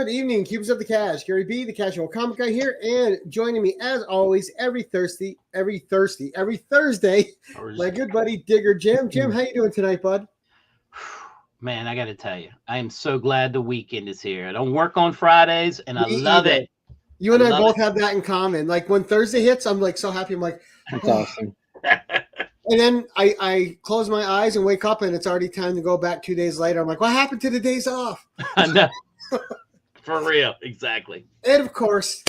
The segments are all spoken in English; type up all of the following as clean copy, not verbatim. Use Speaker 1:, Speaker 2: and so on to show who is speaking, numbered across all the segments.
Speaker 1: Good evening, Cubes of the Cash. Gary B, the Casual Comic Guy here, and joining me as always every Thursday, my good buddy Digger Jim. Jim, how you doing tonight, bud?
Speaker 2: Man, I got to tell you, I am so glad the weekend is here. I don't work on Fridays, and I
Speaker 1: Me
Speaker 2: love
Speaker 1: either.
Speaker 2: it.
Speaker 1: You
Speaker 2: I
Speaker 1: and I
Speaker 2: love
Speaker 1: both
Speaker 2: it.
Speaker 1: have that in common. Like when Thursday hits, I'm like so happy. I'm like,
Speaker 3: That's
Speaker 1: oh.
Speaker 3: awesome.
Speaker 1: And then I close my eyes and wake up, and it's already time to go back 2 days later. I'm like, what happened to the days off?
Speaker 2: I know. For real, exactly.
Speaker 1: And of course,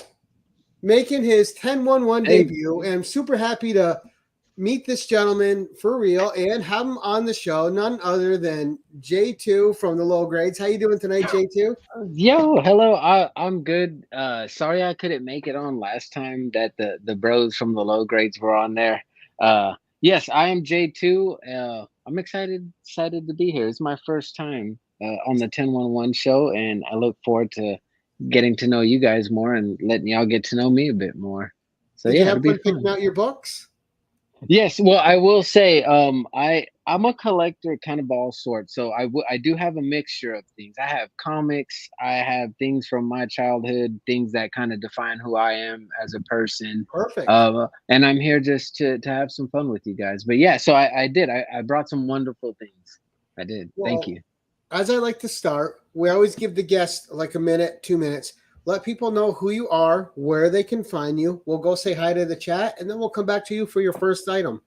Speaker 1: making his 10-1-1
Speaker 3: Hey.
Speaker 1: debut, and I'm super happy to meet this gentleman for real and have him on the show. None other than J2 from the Low Grades. How you doing tonight, J2?
Speaker 3: Yo, hello. I'm good. Sorry I couldn't make it on last time that the bros from the low grades were on there. Yes, I am J2. I'm excited to be here. It's my first time on the 10-1-1 show, and I look forward to getting to know you guys more and letting y'all get to know me a bit more. So
Speaker 1: Did
Speaker 3: yeah,
Speaker 1: you have
Speaker 3: it'll be
Speaker 1: fun picking
Speaker 3: fun.
Speaker 1: out your books?
Speaker 3: Yes, well, I will say, I'm a collector, kind of all sorts. So I do have a mixture of things. I have comics, I have things from my childhood, things that kind of define who I am as a person.
Speaker 1: Perfect.
Speaker 3: And I'm here just to have some fun with you guys. But yeah, so I brought some wonderful things. I did. Thank
Speaker 1: Well,
Speaker 3: you.
Speaker 1: as I like to start, we always give the guest like a minute, 2 minutes. Let people know who you are, where they can find you. We'll go say hi to the chat, and then we'll come back to you for your first item.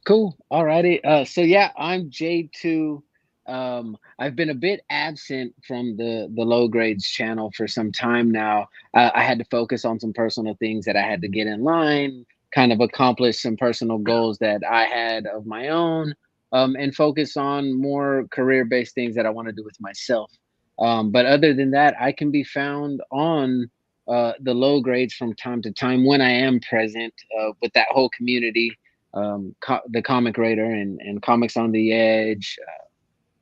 Speaker 3: Cool. Alrighty. So yeah, I'm J2. I've been a bit absent from the low grades channel for some time now. I had to focus on some personal things that I had to get in line, kind of accomplish some personal goals that I had of my own, and focus on more career-based things that I want to do with myself. But other than that, I can be found on the low grades from time to time when I am present with that whole community, the Comic Raider and Comics on the Edge.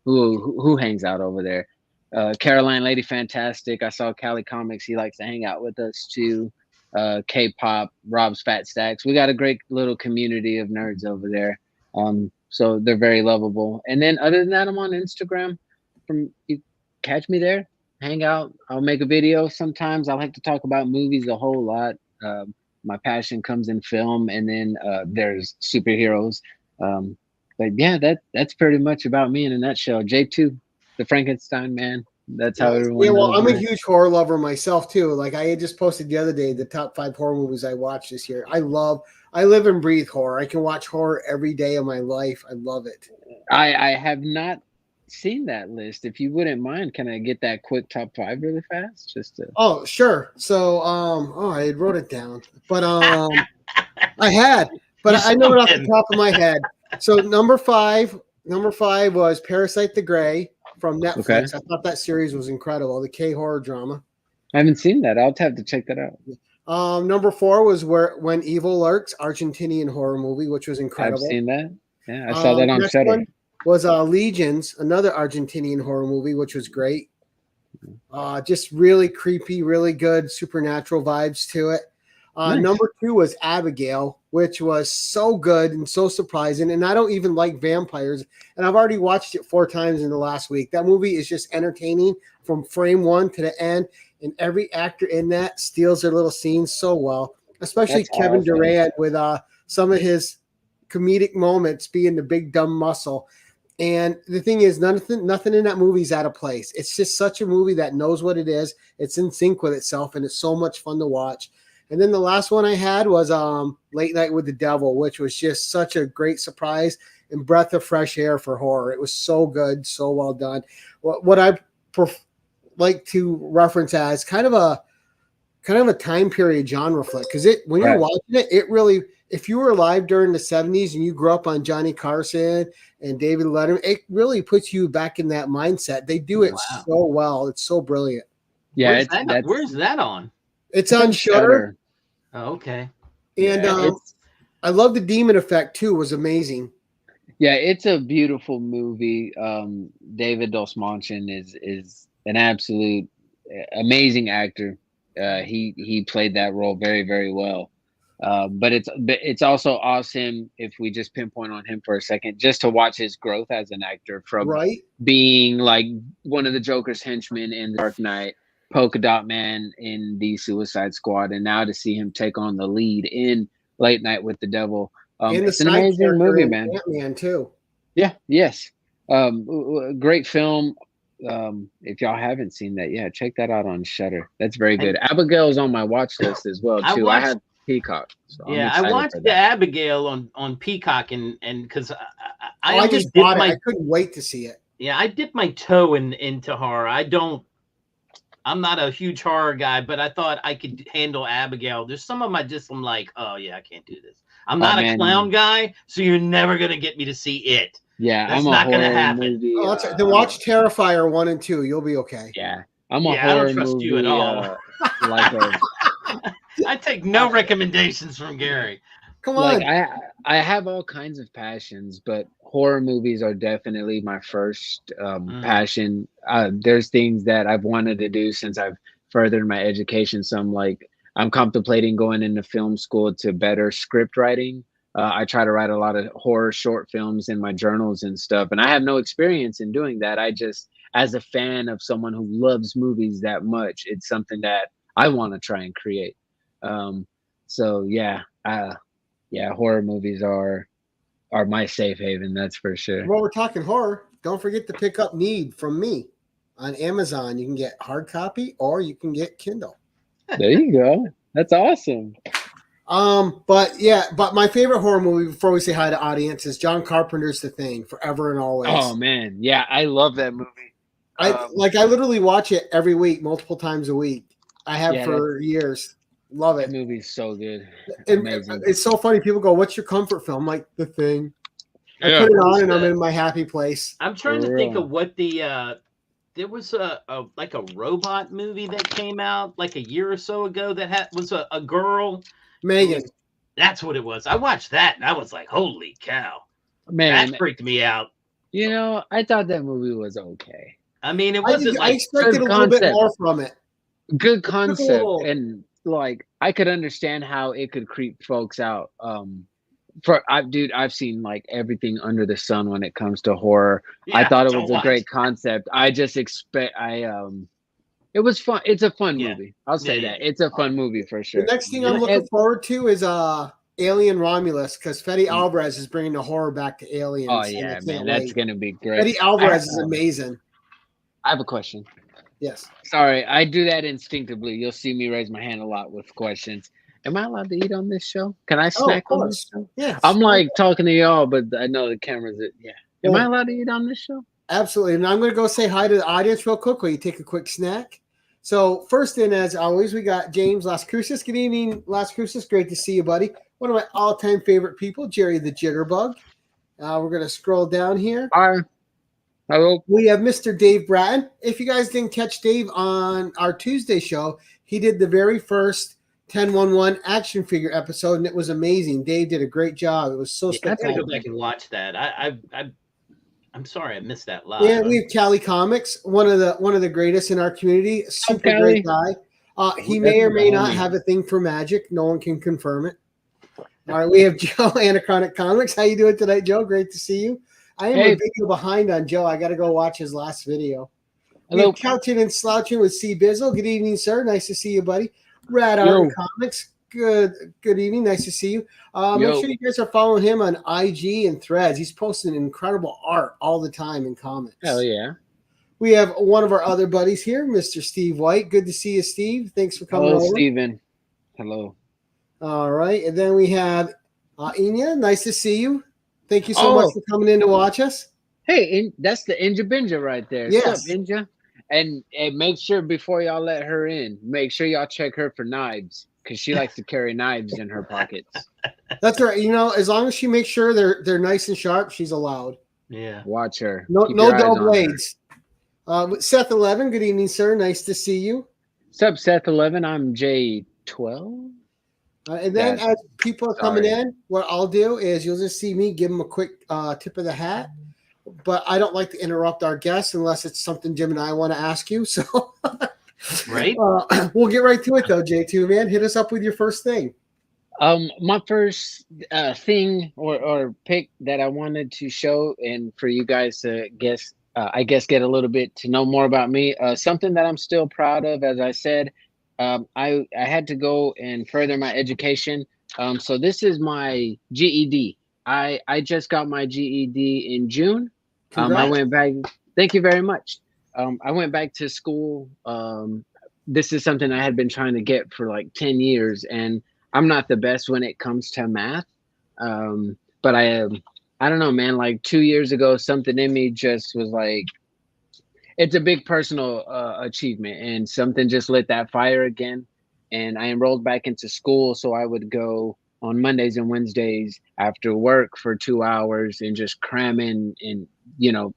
Speaker 3: Who hangs out over there? Caroline Lady Fantastic. I saw Cali Comics. He likes to hang out with us too. K-pop, Rob's Fat Stacks. We got a great little community of nerds over there. So they're very lovable. And then other than that, I'm on Instagram. You catch me there, hang out. I'll make a video. Sometimes I like to talk about movies a whole lot. My passion comes in film, and then there's superheroes. But yeah, that's pretty much about me in a nutshell. J2, the Frankenstein man. That's how
Speaker 1: Yeah,
Speaker 3: everyone
Speaker 1: well,
Speaker 3: knows
Speaker 1: I'm a
Speaker 3: me.
Speaker 1: huge horror lover myself too. Like I had just posted the other day the top 5 horror movies I watched this year. I live and breathe horror. I can watch horror every day of my life. I love it.
Speaker 3: I have not seen that list. If you wouldn't mind, can I get that quick top 5 really fast? Just to
Speaker 1: Oh, sure. So, I had wrote it down, but I had, but
Speaker 2: You
Speaker 1: I know it off the
Speaker 2: something.
Speaker 1: top of my head. So number five was Parasite the Grey from Netflix.
Speaker 3: Okay.
Speaker 1: I thought that series was incredible. The K horror drama.
Speaker 3: I haven't seen that. I'll have to check that out.
Speaker 1: Number 4 was When Evil Lurks, Argentinian horror movie, which was
Speaker 3: I've
Speaker 1: incredible.
Speaker 3: seen that. Yeah, I saw that on
Speaker 1: Next
Speaker 3: Shutter.
Speaker 1: one was Legions, another Argentinian horror movie, which was great. Just really creepy, really good supernatural vibes to it.
Speaker 3: Nice.
Speaker 1: Number 2 was Abigail, which was so good and so surprising. And I don't even like vampires. And I've already watched it 4 times in the last week. That movie is just entertaining from frame 1 to the end. And every actor in that steals their little scenes so well, especially
Speaker 3: That's
Speaker 1: Kevin
Speaker 3: awesome.
Speaker 1: Durant with some of his comedic moments being the big dumb muscle. And the thing is, nothing in that movie is out of place. It's just such a movie that knows what it is. It's in sync with itself, and it's so much fun to watch. And then the last one I had was Late Night with the Devil, which was just such a great surprise and breath of fresh air for horror. It was so good, so well done. What I like to reference as kind of a time period genre flick, because when you're
Speaker 3: Right.
Speaker 1: watching it really, if you were alive during the 70s and you grew up on Johnny Carson and David Letterman, it really puts you back in that mindset. They do it
Speaker 2: Wow.
Speaker 1: so well. It's so brilliant.
Speaker 3: Yeah,
Speaker 2: Where's that on?
Speaker 1: It's on Shudder.
Speaker 2: Oh, okay.
Speaker 1: And
Speaker 3: Yeah,
Speaker 1: I love the demon effect too. It was amazing.
Speaker 3: Yeah, it's a beautiful movie. David Dastmalchian is an absolute amazing actor. He played that role very, very well. But it's also awesome if we just pinpoint on him for a second, just to watch his growth as an actor from
Speaker 1: Right?
Speaker 3: being like one of the Joker's henchmen in The Dark Knight Polka Dot Man in the Suicide Squad, and now to see him take on the lead in Late Night with the Devil.
Speaker 1: And the
Speaker 3: It's an
Speaker 1: side
Speaker 3: amazing
Speaker 1: character
Speaker 3: movie,
Speaker 1: in
Speaker 3: man.
Speaker 1: Ant-Man too.
Speaker 3: Yeah, yes. Great film. If y'all haven't seen that, yeah, check that out on Shudder. That's very good. Abigail's on my watch list as well too. I have Peacock, so I'm
Speaker 2: I
Speaker 3: excited
Speaker 2: watched
Speaker 3: for
Speaker 2: the
Speaker 3: that.
Speaker 2: Abigail on Peacock, and because I
Speaker 1: I
Speaker 2: only
Speaker 1: just
Speaker 2: dipped
Speaker 1: bought it.
Speaker 2: my
Speaker 1: I couldn't wait to see it.
Speaker 2: I dipped my toe into horror. I'm not a huge horror guy, but I thought I could handle Abigail. There's some of them I'm like, oh yeah, I can't do this. I'm
Speaker 3: Oh,
Speaker 2: not a
Speaker 3: man.
Speaker 2: clown guy, so you're never gonna get me to see it.
Speaker 3: Yeah,
Speaker 2: That's
Speaker 3: I'm a
Speaker 2: not gonna
Speaker 3: horror
Speaker 2: happen.
Speaker 3: movie.
Speaker 1: Oh, then watch Terrifier 1 and 2. You'll be okay.
Speaker 3: Yeah, I'm a
Speaker 2: Yeah, I
Speaker 3: horror
Speaker 2: don't trust
Speaker 3: movie.
Speaker 2: you at all.
Speaker 3: Like a
Speaker 2: I take no recommendations from Gary.
Speaker 1: Come
Speaker 3: like
Speaker 1: on.
Speaker 3: I have all kinds of passions, but horror movies are definitely my first passion. There's things that I've wanted to do since I've furthered my education. So I'm contemplating going into film school to better script writing. I try to write a lot of horror short films in my journals and stuff, and I have no experience in doing that. I just, as a fan of someone who loves movies that much, it's something that I want to try and create. So yeah, horror movies are my safe haven. That's for sure.
Speaker 1: While we're talking horror, don't forget to pick up Need from me on Amazon. You can get hard copy or you can get Kindle.
Speaker 3: There you go. That's awesome.
Speaker 1: But my favorite horror movie before we say hi to audience is John Carpenter's The Thing, Forever and Always.
Speaker 3: Oh man, yeah, I love that movie.
Speaker 1: I literally watch it every week, multiple times a week. I have for years. Love it.
Speaker 3: That movie's so good.
Speaker 1: Amazing. It's so funny. People go, "What's your comfort film?" I'm like, The Thing. I put it on and I'm in my happy place.
Speaker 2: I'm trying to think of what there was a robot movie that came out like a year or so ago that was a girl.
Speaker 1: Megan.
Speaker 2: That's what it was. I watched that and I was like, holy cow.
Speaker 3: Man,
Speaker 2: that freaked me out.
Speaker 3: You know, I thought that movie was okay.
Speaker 2: I mean, it wasn't
Speaker 1: I expected a little bit more from it.
Speaker 3: Good concept. And I could understand how it could creep folks out. I've seen like everything under the sun when it comes to horror. Yeah, I thought it was a great concept. I just it was fun. It's a fun movie. I'll say that. It's a fun movie for sure.
Speaker 1: The next thing I'm looking forward to is Alien Romulus, because Fede Alvarez is bringing the horror back to Aliens.
Speaker 3: Oh yeah, man, that's gonna be great.
Speaker 1: Fede Alvarez is amazing.
Speaker 3: I have a question.
Speaker 1: Yes.
Speaker 3: Sorry, I do that instinctively. You'll see me raise my hand a lot with questions. Am I allowed to eat on this show? Can I snack on this show?
Speaker 1: Yeah.
Speaker 3: I'm like talking to y'all, but I know the camera's at. Yeah. Am I allowed to eat on this show?
Speaker 1: Absolutely. And I'm going to go say hi to the audience real quick while you take a quick snack. So first in, as always, we got James Las Cruces. Good evening, Las Cruces. Great to see you, buddy. One of my all-time favorite people, Jerry the Jitterbug. We're going to scroll down here.
Speaker 3: Hi. Hello.
Speaker 1: We have Mr. Dave Bratton. If you guys didn't catch Dave on our Tuesday show, he did the very first 10-1-1 action figure episode, and it was amazing. Dave did a great job. It was so spectacular.
Speaker 2: I gotta go back and watch that. I'm sorry I missed that live.
Speaker 1: Yeah, we have Cali Comics, one of the greatest in our community. Super great guy. He may or may not have a thing for magic. No one can confirm it. All right, we have Joe Anachronic Comics. How you doing tonight, Joe? Great to see you. I am a video behind on Joe. I got to go watch his last video. Hello. We have Couching and Slouching with C. Bizzle. Good evening, sir. Nice to see you, buddy. Rad Art Comics. Good evening. Nice to see you. Make sure you guys are following him on IG and Threads. He's posting incredible art all the time in comics.
Speaker 3: Hell yeah.
Speaker 1: We have one of our other buddies here, Mr. Steve White. Good to see you, Steve. Thanks for coming over.
Speaker 3: Hello, Steven. Hello.
Speaker 1: All right. And then we have Inya. Nice to see you. Thank you so much for coming in to watch us.
Speaker 3: Hey, that's the Inja Binja right there.
Speaker 1: Yes.
Speaker 3: What's up, Inja? And make sure before y'all let her in, make sure y'all check her for knives, because she likes to carry knives in her pockets.
Speaker 1: That's right. You know, as long as she makes sure they're nice and sharp, she's allowed.
Speaker 2: Yeah.
Speaker 3: Watch her.
Speaker 1: No dull blades. Seth 11, good evening, sir. Nice to see you.
Speaker 3: What's up, Seth 11? I'm J12.
Speaker 1: And then as people are coming in, what I'll do is you'll just see me give them a quick tip of the hat. But I don't like to interrupt our guests unless it's something Jim and I want to ask you. So
Speaker 2: right.
Speaker 1: We'll get right to it, though, J2, man. Hit us up with your first thing.
Speaker 3: My first thing or pick that I wanted to show and for you guys to guess I guess, get a little bit to know more about me. Something that I'm still proud of, as I said, I had to go and further my education. So this is my GED. I just got my GED in June. I
Speaker 1: Congrats.
Speaker 3: went back. Thank you very much. I went back to school. This is something I had been trying to get for like 10 years, and I'm not the best when it comes to math. But I don't know, man, like 2 years ago, something in me just was like, it's a big personal achievement, and something just lit that fire again. And I enrolled back into school, so I would go on Mondays and Wednesdays after work for 2 hours and just cram in and,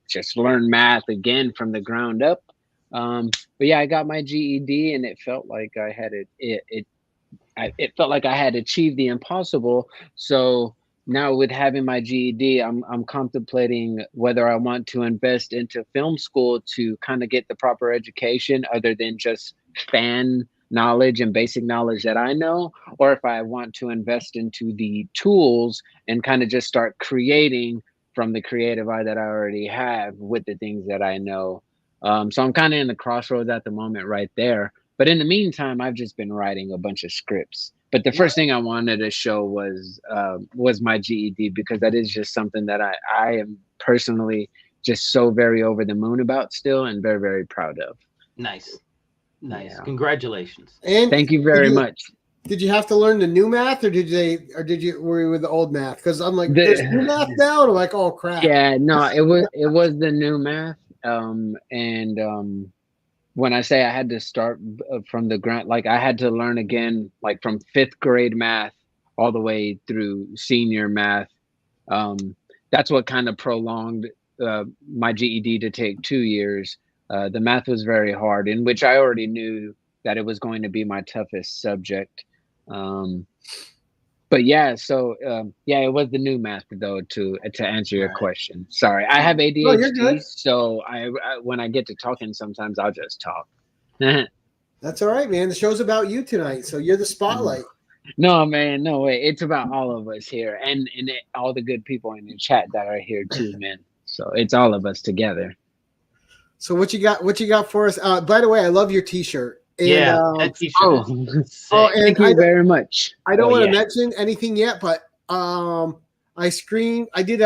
Speaker 3: just learn math again from the ground up. But yeah, I got my GED, and it felt like I had it felt like I had achieved the impossible. So now with having my GED, I'm contemplating whether I want to invest into film school to kind of get the proper education other than just fan knowledge and basic knowledge that I know, or if I want to invest into the tools and kind of just start creating from the creative eye that I already have with the things that I know. So I'm kind of in the crossroads at the moment right there. But in the meantime, I've just been writing a bunch of scripts. But the first thing I wanted to show was my GED, because that is just something that I am personally just so very over the moon about still, and very, very proud of.
Speaker 2: Nice.
Speaker 3: Yeah.
Speaker 2: Congratulations.
Speaker 1: And
Speaker 3: thank you very much.
Speaker 1: Did you have to learn the new math, or were you with the old math? Because I'm like, there's new math now, and I'm like, oh crap.
Speaker 3: Yeah, no, it was the new math. When I say I had to start from the ground, like I had to learn again, like from 5th grade math all the way through senior math. That's what kind of prolonged my GED to take 2 years. The math was very hard, in which I already knew that it was going to be my toughest subject. But yeah, so it was the new math though, to answer your question. Sorry, I have ADHD, so I when I get to talking, sometimes I'll just talk.
Speaker 1: That's all right, man. The show's about you tonight, so you're the spotlight.
Speaker 3: No, man, no way. It's about all of us here, and all the good people in the chat that are here too, man. So it's all of us together.
Speaker 1: So what you got? What you got for us? By the way, I love your T-shirt. And,
Speaker 2: that T-shirt.
Speaker 3: Thank you very much.
Speaker 1: I don't want to mention anything yet, but I did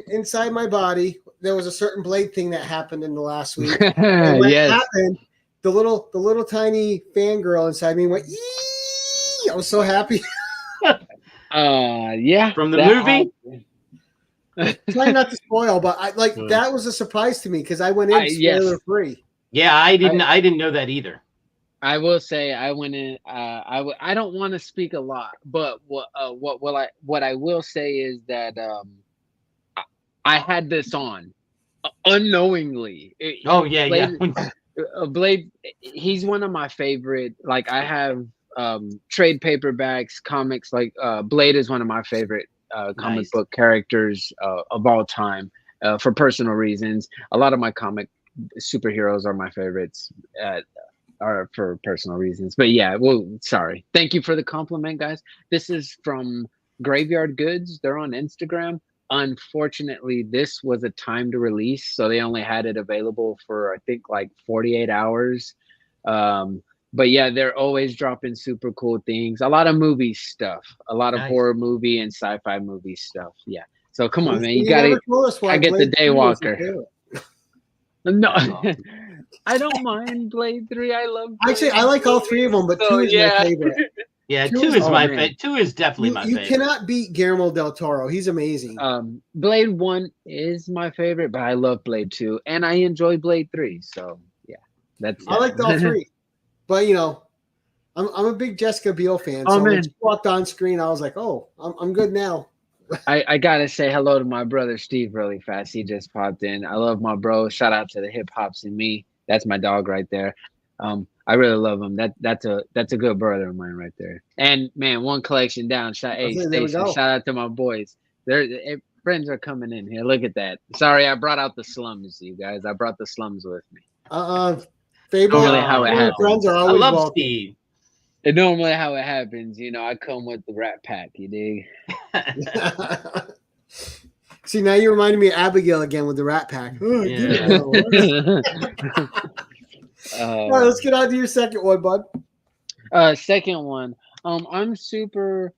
Speaker 1: inside my body. There was a certain Blade thing that happened in the last week. And when it happened, the little tiny fangirl inside me went, "Ee!" I was so happy.
Speaker 3: Yeah.
Speaker 2: From the movie.
Speaker 1: Trying not to spoil, but that was a surprise to me because I went in spoiler free.
Speaker 2: Yeah, I didn't know that either.
Speaker 3: I will say I went in. I don't want to speak a lot, but what I will say is that I had this on unknowingly. Blade. He's one of my favorite. Like I have trade paperbacks, comics. Like Blade is one of my favorite comic book characters of all time for personal reasons. A lot of my comic superheroes are my favorites are for personal reasons. But yeah, well, sorry. Thank you for the compliment, guys. This is from Graveyard Goods. They're on Instagram. Unfortunately, this was a timed release, so they only had it available for I think like 48 hours. But yeah, they're always dropping super cool things. A lot of movie stuff, a lot of horror movie and sci-fi movie stuff. Yeah. So come on, man. You gotta I get the Daywalker. No, I don't mind Blade 3. I love Blade.
Speaker 1: Actually, I like all 3 of them, but 2 is my favorite.
Speaker 2: Yeah, 2 is my favorite. 2 is definitely my favorite.
Speaker 1: You cannot beat Guillermo del Toro. He's amazing.
Speaker 3: Blade 1 is my favorite, but I love Blade 2, and I enjoy Blade 3. So yeah, I
Speaker 1: liked all 3. But I'm a big Jessica Biel fan.
Speaker 3: Oh,
Speaker 1: so
Speaker 3: man.
Speaker 1: when she walked on screen, I was like, oh, I'm good now.
Speaker 3: I gotta say hello to my brother Steve really fast. He just popped in. I love my bro. Shout out to the hip hops and me. That's my dog right there. I really love him. That's a good brother of mine right there. And man, one collection down. Shout out to my boys. Friends are coming in here. Look at that. Sorry, I brought out the slums, you guys. I brought the slums with me.
Speaker 1: Fable,
Speaker 3: normally how it happens.
Speaker 1: Friends are always
Speaker 2: I love
Speaker 1: welcome.
Speaker 2: Steve.
Speaker 3: And normally how it happens, I come with the Rat Pack, you dig?
Speaker 1: See, now you reminded me of Abigail again with the Rat Pack. Oh, get it now. All right, let's get on to your second one, bud.
Speaker 3: Second one. I'm super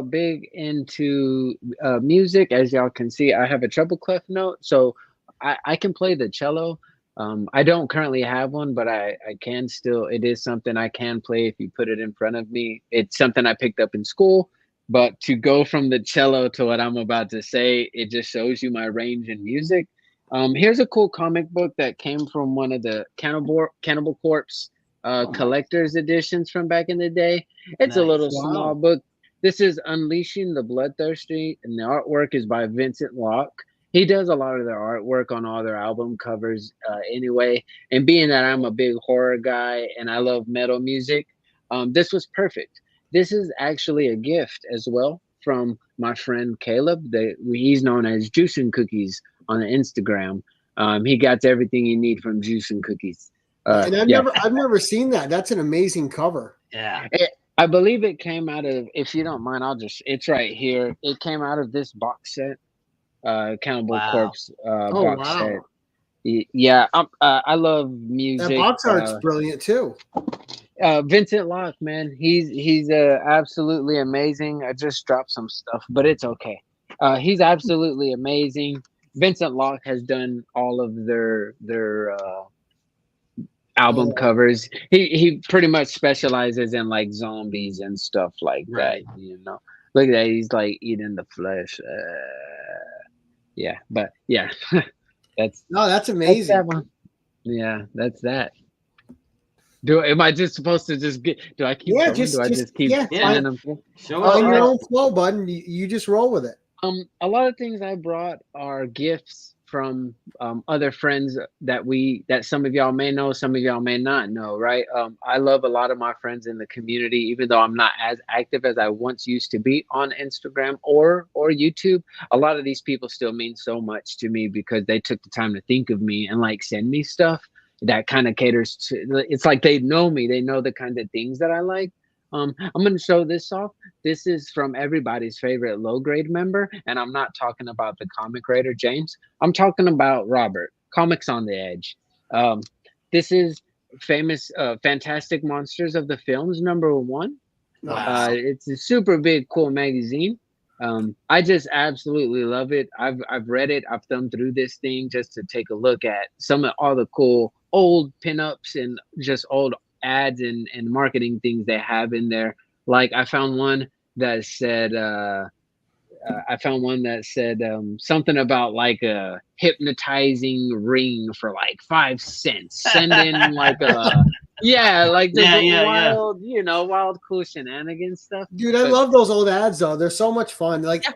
Speaker 3: big into music. As y'all can see, I have a treble clef note, so I can play the cello. I don't currently have one, but I can still. It is something I can play if you put it in front of me. It's something I picked up in school. But to go from the cello to what I'm about to say, it just shows you my range in music. Here's a cool comic book that came from one of the Cannibal Corpse collector's editions from back in the day. It's a
Speaker 2: Nice.
Speaker 3: little
Speaker 1: Wow.
Speaker 3: small book. This is Unleashing the Bloodthirsty, and the artwork is by Vincent Locke. He does a lot of their artwork on all their album covers anyway. And being that I'm a big horror guy and I love metal music, this was perfect. This is actually a gift as well from my friend Caleb. He's known as Juice and Cookies on Instagram. He got everything you need from Juice and Cookies.
Speaker 1: And I've never seen that. That's an amazing cover.
Speaker 2: Yeah.
Speaker 3: I believe it came out of, if you don't mind, it's right here. It came out of this box set, Cannibal Corpse box set. Yeah, I love music.
Speaker 1: That box art's brilliant too.
Speaker 3: Vincent Locke, man, he's absolutely amazing. I just dropped some stuff, but it's okay. He's absolutely amazing. Vincent Locke has done all of their album covers. He pretty much specializes in like zombies and stuff like that. You know, look at that. He's like eating the flesh. Yeah, but yeah, that's
Speaker 1: amazing.
Speaker 3: That's that one. Yeah, that's that. Am I just supposed to just get? Do I keep?
Speaker 1: Yeah,
Speaker 3: going? Do I just keep
Speaker 1: yeah,
Speaker 3: finding them?
Speaker 1: On your own flow, bud. And you just roll with it.
Speaker 3: A lot of things I brought are gifts from other friends that some of y'all may know, some of y'all may not know, right? I love a lot of my friends in the community, even though I'm not as active as I once used to be on Instagram or YouTube. A lot of these people still mean so much to me because they took the time to think of me and like send me stuff that kind of caters to. It's like they know me, they know the kind of things that I like. I'm going to show this off. This is from everybody's favorite low grade member. And I'm not talking about the comic writer, James. I'm talking about Robert, Comics on the Edge. This is famous, Fantastic Monsters of the Films #1.
Speaker 2: Wow.
Speaker 3: It's a super big, cool magazine. I just absolutely love it. I've read it. I've thumbed through this thing just to take a look at some of all the cool old pinups and just old ads and marketing things they have in there. Like I found one that said something about like a hypnotizing ring for like 5 cents. Send in like a wild, wild cool shenanigans stuff.
Speaker 1: Dude, I love those old ads though. They're so much fun. Like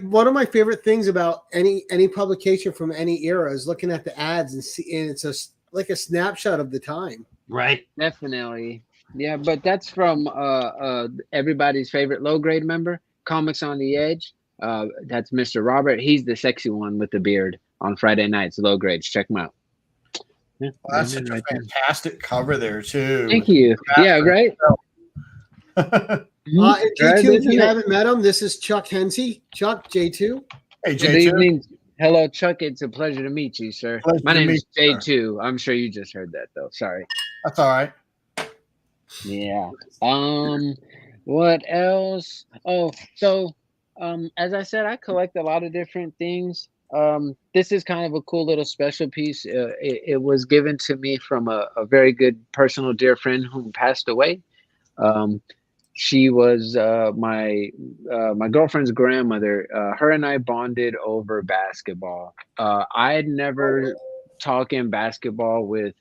Speaker 1: one of my favorite things about any publication from any era is looking at the ads and it's like a snapshot of the time.
Speaker 2: Right.
Speaker 3: Definitely. Yeah, but that's from everybody's favorite low grade member, Comics on the Edge. That's Mr. Robert. He's the sexy one with the beard on Friday nights, low grades. Check him out. Yeah,
Speaker 4: well, that's such a fantastic cover there too.
Speaker 3: Thank you. Yeah, right.
Speaker 1: J2, if you haven't met him, this is Chuck Hensey. Chuck, J2.
Speaker 4: Hey, J2.
Speaker 3: Good evening. Hello, Chuck. It's a pleasure to meet you, sir. My name is J2. I'm sure you just heard that, though. Sorry.
Speaker 4: That's all right.
Speaker 3: Yeah. What else? Oh, so as I said, I collect a lot of different things. This is kind of a cool little special piece. It was given to me from a very good personal dear friend who passed away. She was my girlfriend's grandmother. Her and I bonded over basketball. I had never talking basketball with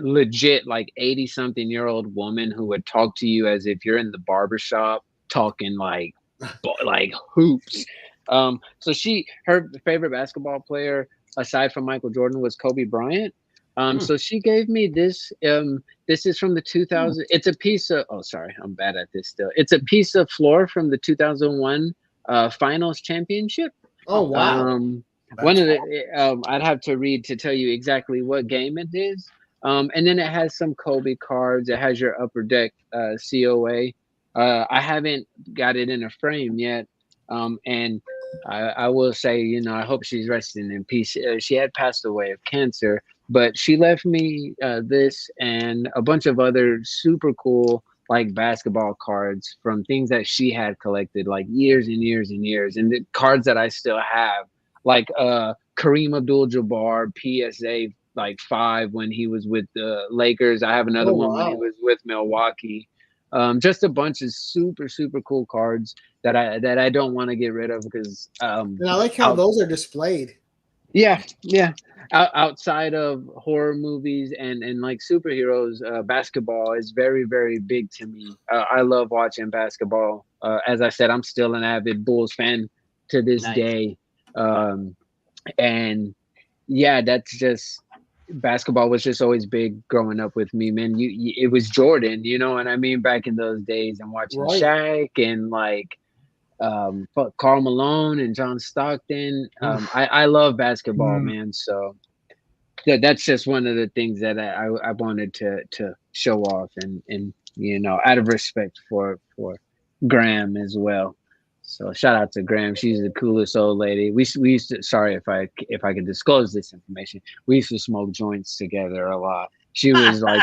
Speaker 3: legit like 80-something-year-old woman who would talk to you as if you're in the barbershop talking like hoops. So her favorite basketball player aside from Michael Jordan was Kobe Bryant. So she gave me this. This is from the 2000. It's a piece of. Oh, sorry, I'm bad at this still. It's a piece of floor from the 2001 Finals championship.
Speaker 1: Oh wow!
Speaker 3: One of the. I'd have to read to tell you exactly what game it is. And then it has some Kobe cards. It has your Upper Deck COA. I haven't got it in a frame yet. And I will say, you know, I hope she's resting in peace. She had passed away of cancer, but she left me this and a bunch of other super cool like basketball cards from things that she had collected like years and years and years, and the cards that I still have, like Kareem Abdul-Jabbar PSA like 5 when he was with the Lakers. I have another one when he was with Milwaukee. Just a bunch of super super cool cards that I don't want to get rid of because
Speaker 1: And I like how those are displayed.
Speaker 3: yeah. Outside of horror movies and like superheroes, basketball is very very big to me. I love watching basketball. As I said, I'm still an avid Bulls fan to this day. And yeah, that's just basketball was just always big growing up with me, man. It was Jordan, you know what I mean, back in those days, and watching Shaq and like Karl Malone and John Stockton. I love basketball, man. So that's just one of the things that I wanted to show off, and you know, out of respect for Graham as well. So shout out to Graham. She's the coolest old lady. We used to, sorry if I could disclose this information. We used to smoke joints together a lot. She was like,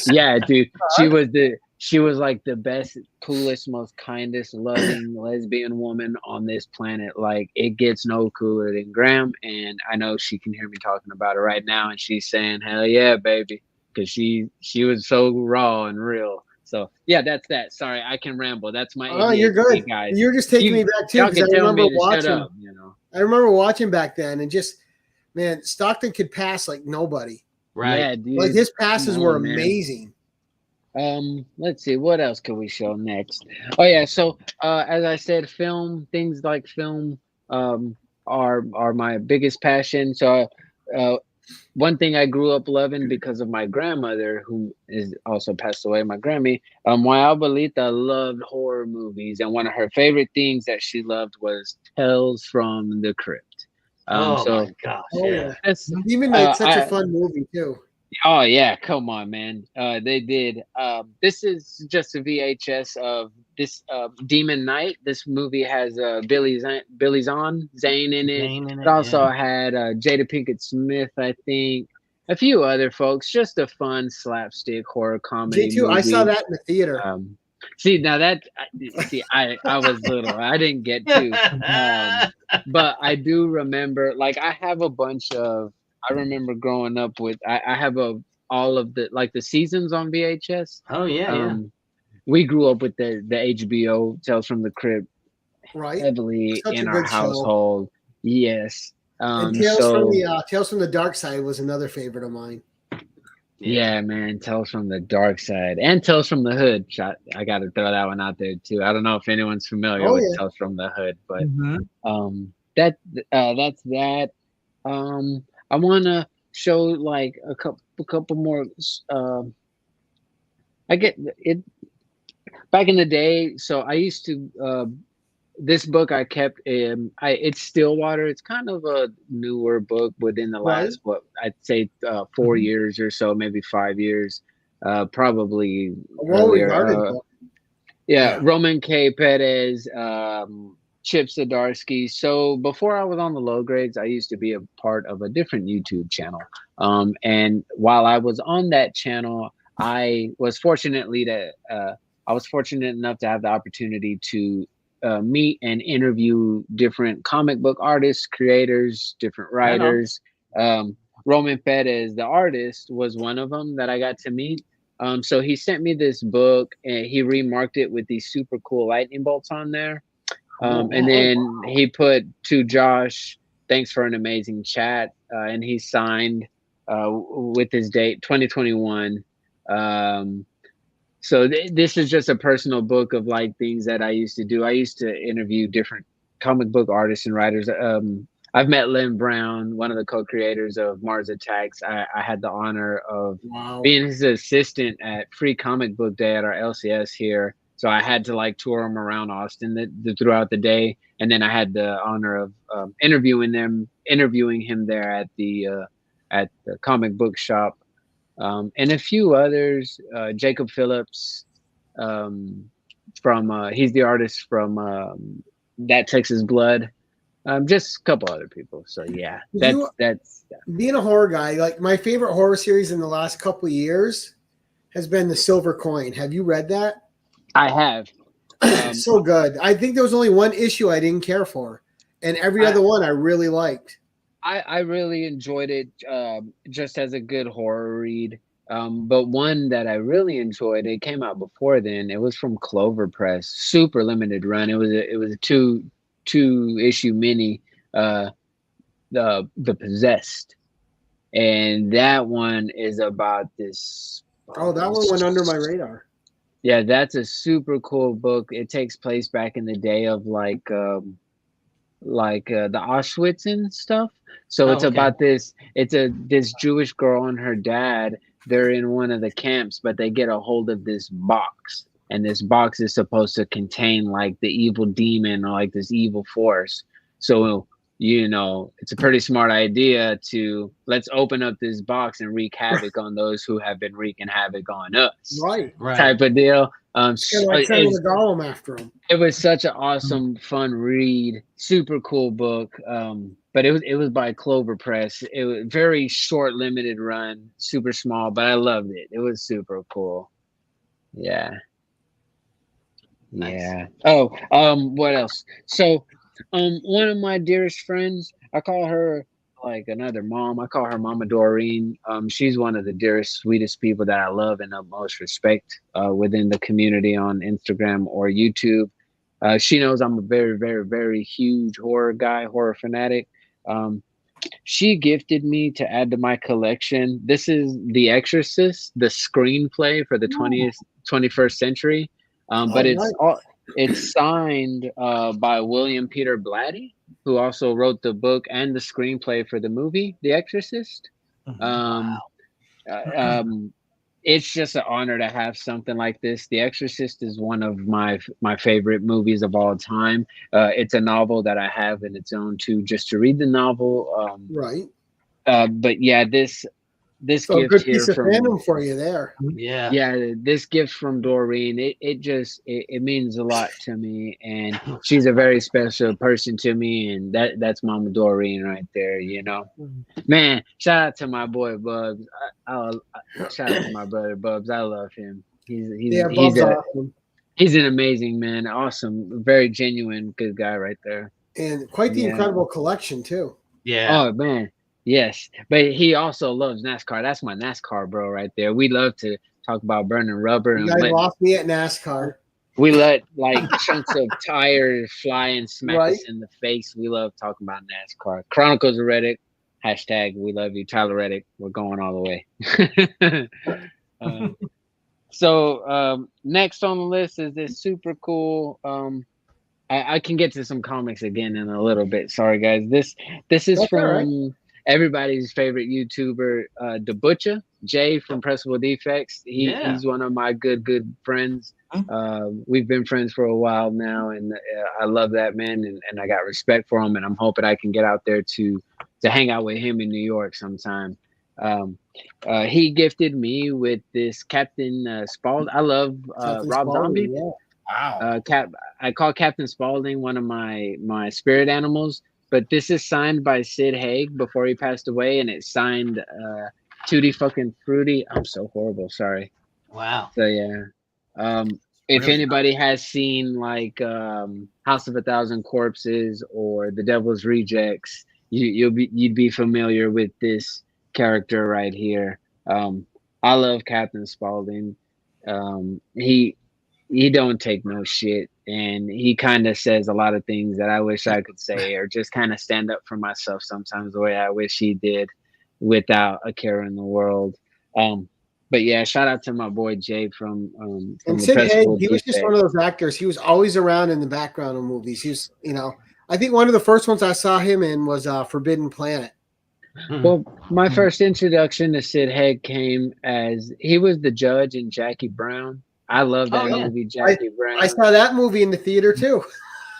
Speaker 3: yeah, dude. She was like the best, coolest, most kindest, loving lesbian woman on this planet. Like, it gets no cooler than Graham. And I know she can hear me talking about it right now, and she's saying, "Hell yeah, baby," because she was so raw and real. So yeah, that's that. Sorry, I can ramble. That's my.
Speaker 1: Oh, you're good, guys. You're just taking me back too, because I remember watching. Up, you know, I remember watching back then, and just, man, Stockton could pass like nobody.
Speaker 2: Right.
Speaker 3: Yeah, dude.
Speaker 1: Like, his passes were amazing.
Speaker 3: Let's see, what else can we show next? Oh yeah, so as I said, things like film are my biggest passion. So one thing I grew up loving because of my grandmother, who is also passed away, my Grammy, my abuelita loved horror movies, and one of her favorite things that she loved was Tales from the Crypt.
Speaker 2: My gosh, yeah.
Speaker 1: Even like such a fun movie too.
Speaker 3: Oh yeah, come on, man. They did. This is just a VHS of this Demon Knight. This movie has Billy Zane in it. It also had Jada Pinkett Smith, I think, a few other folks. Just a fun slapstick horror comedy
Speaker 1: Me too.
Speaker 3: movie.
Speaker 1: I saw that in the theater.
Speaker 3: See, now that I was little. I didn't get to, but I do remember. Like, I have a bunch of. I remember growing up with. I have all of the like the seasons on VHS.
Speaker 2: Oh yeah.
Speaker 3: We grew up with the HBO Tales from the Crypt, heavily in our household. Yes.
Speaker 1: And Tales from the Dark Side was another favorite of mine.
Speaker 3: Yeah, man, Tales from the Dark Side and Tales from the Hood. I got to throw that one out there too. I don't know if anyone's familiar with Tales from the Hood, but that's that. I want to show like a couple more. I get it back in the day. So I used to. This book I kept it's Stillwater. It's kind of a newer book within the last what I'd say 4 years or so, maybe 5 years, probably earlier. Roman K. Perez, Chip Zdarsky. So before I was on the Low Grades, I used to be a part of a different YouTube channel. And while I was on that channel, I was fortunate enough to have the opportunity to meet and interview different comic book artists, creators, different writers. Roman Perez, the artist, was one of them that I got to meet. So he sent me this book, and he remarked it with these super cool lightning bolts on there. And then he put to Josh, "Thanks for an amazing chat," and he signed with his date 2021. So this is just a personal book of like things that I used to do. I used to interview different comic book artists and writers. I've met Lynn Brown, one of the co-creators of Mars Attacks. I had the honor of being his assistant at Free Comic Book Day at our LCS here. So I had to like tour him around Austin throughout the day, and then I had the honor of interviewing him there at the comic book shop. And a few others, Jacob Phillips, from he's the artist from That Texas Blood. Just a couple other people. So yeah,
Speaker 1: You
Speaker 3: that's
Speaker 1: being a horror guy, like my favorite horror series in the last couple of years has been The Silver Coin. Have you read that?
Speaker 3: I have.
Speaker 1: So good. I think there was only one issue I didn't care for, and every other one I really liked.
Speaker 3: I really enjoyed it just as a good horror read. But one that I really enjoyed, it came out before then. It was from Clover Press, super limited run. It was a two issue mini, the Possessed, and that one is about this.
Speaker 1: Oh, that one went under my radar.
Speaker 3: Yeah, that's a super cool book. It takes place back in the day of the Auschwitz and stuff. So it's about this. This Jewish girl and her dad. They're in one of the camps, but they get a hold of this box, and this box is supposed to contain like the evil demon or like this evil force. So it's a pretty smart idea to let's open up this box and wreak havoc on those who have been wreaking havoc on us.
Speaker 1: Right.
Speaker 3: Type of deal.
Speaker 1: Like sending the golem after him.
Speaker 3: It was such an awesome, fun read. Super cool book. But it was by Clover Press. It was very short, limited run, super small, but I loved it. It was super cool. Yeah.
Speaker 2: Nice.
Speaker 3: Yeah. Oh, what else? So, one of my dearest friends, I call her like another mom. I call her Mama Doreen. She's one of the dearest, sweetest people that I love and the most respect within the community on Instagram or YouTube. She knows I'm a very, very, very huge horror guy, horror fanatic. She gifted me to add to my collection. This is The Exorcist, the screenplay for the 21st century. But it's signed by William Peter Blatty, who also wrote the book and the screenplay for the movie The Exorcist. It's just an honor to have something like this. The Exorcist is one of my favorite movies of all time. It's a novel that I have in its own too, just to read the novel.
Speaker 1: Right.
Speaker 3: But yeah, this
Speaker 1: So
Speaker 3: gift
Speaker 1: good
Speaker 3: here
Speaker 1: piece of
Speaker 3: from
Speaker 1: fandom for you there.
Speaker 3: yeah, this gift from Doreen, it means a lot to me, and she's a very special person to me, and that's Mama Doreen right there, Man, shout out to my boy Bubs. Shout out to my brother Bubs. I love him.
Speaker 1: Awesome.
Speaker 3: He's an amazing man. Awesome, very genuine, good guy right there.
Speaker 1: And quite the incredible collection too.
Speaker 2: Yeah.
Speaker 3: Oh man. Yes, but he also loves NASCAR. That's my NASCAR bro right there. We love to talk about burning rubber.
Speaker 1: You guys lost me at NASCAR.
Speaker 3: We let like chunks of tires fly and smack us in the face. We love talking about NASCAR. Chronicles of Reddick, # we love you, Tyler Reddick. We're going all the way. So next on the list is this super cool. I can get to some comics again in a little bit. Sorry guys. This is from everybody's favorite YouTuber, The Butcher, Jay from Pressable Defects. He's one of my good friends. We've been friends for a while now, and I love that man, and I got respect for him, and I'm hoping I can get out there to hang out with him in New York sometime. He gifted me with this Captain Spaulding. I love Rob Zombie.
Speaker 1: Yeah.
Speaker 4: Wow.
Speaker 3: I call Captain Spaulding one of my spirit animals. But this is signed by Sid Haig before he passed away, and it's signed Tutti fucking Fruity. I'm so horrible, sorry.
Speaker 2: Wow.
Speaker 3: So yeah. If anybody has seen like House of a Thousand Corpses or The Devil's Rejects, you'd be familiar with this character right here. I love Captain Spaulding. He don't take no shit, and he kind of says a lot of things that I wish I could say, or just kind of stand up for myself sometimes the way I wish he did without a care in the world. But yeah, shout out to my boy Jay from
Speaker 1: and Sid Haig, he was just one of those actors. He was always around in the background of movies. He was, I think one of the first ones I saw him in was Forbidden Planet.
Speaker 3: Well, my first introduction to Sid Haig came as he was the judge in Jackie Brown. I love that movie, Jackie Brown.
Speaker 1: I saw that movie in the theater too.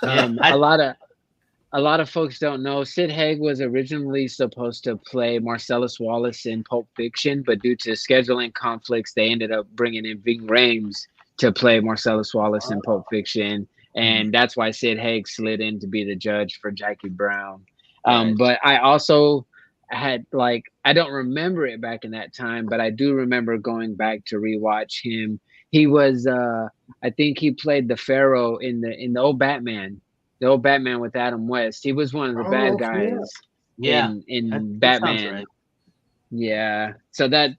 Speaker 3: A lot of folks don't know Sid Haig was originally supposed to play Marcellus Wallace in Pulp Fiction, but due to scheduling conflicts, they ended up bringing in Ving Rhames to play Marcellus Wallace in Pulp Fiction. and that's why Sid Haig slid in to be the judge for Jackie Brown.
Speaker 2: Right.
Speaker 3: But I also had like, I don't remember it back in that time, but I do remember going back to rewatch him. He was I think he played the Pharaoh in the old Batman, with Adam West. He was one of the bad
Speaker 1: okay, yeah.
Speaker 3: guys
Speaker 2: Yeah.
Speaker 3: in
Speaker 2: That sounds
Speaker 3: Batman.
Speaker 2: right.
Speaker 3: Yeah. So that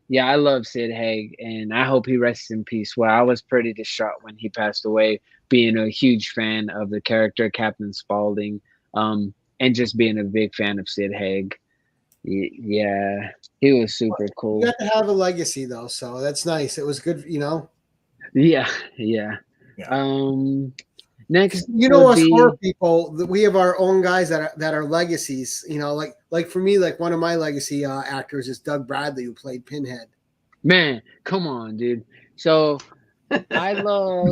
Speaker 3: yeah, I love Sid Haig, and I hope he rests in peace. Well, I was pretty distraught when he passed away, being a huge fan of the character Captain Spaulding, and just being a big fan of Sid Haig. Yeah, he was super
Speaker 1: You
Speaker 3: cool.
Speaker 1: got to have a legacy though, so that's nice. It was good, you know.
Speaker 3: Yeah, yeah.
Speaker 4: Yeah.
Speaker 3: Next
Speaker 1: You know,
Speaker 3: would
Speaker 1: us
Speaker 3: be
Speaker 1: horror people, that we have our own guys that are legacies. You know, like for me, like one of my legacy actors is Doug Bradley, who played Pinhead.
Speaker 3: man. Come on, dude. So I love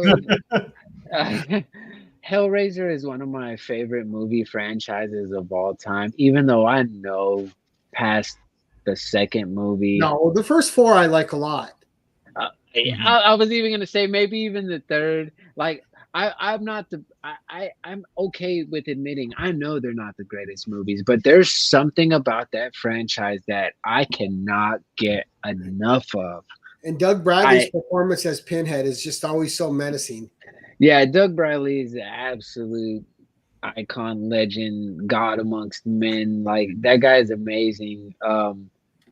Speaker 3: Hellraiser is one of my favorite movie franchises of all time. Even though I know past the second movie,
Speaker 1: No, the first four I like a lot.
Speaker 3: I was even gonna say maybe even the third. Like I'm not the I'm okay with admitting I know they're not the greatest movies, but there's something about that franchise that I cannot get enough of.
Speaker 1: And Doug Bradley's performance as Pinhead is just always so menacing.
Speaker 3: Yeah, Doug Bradley is an absolute icon, legend, god amongst men. Like that guy is amazing.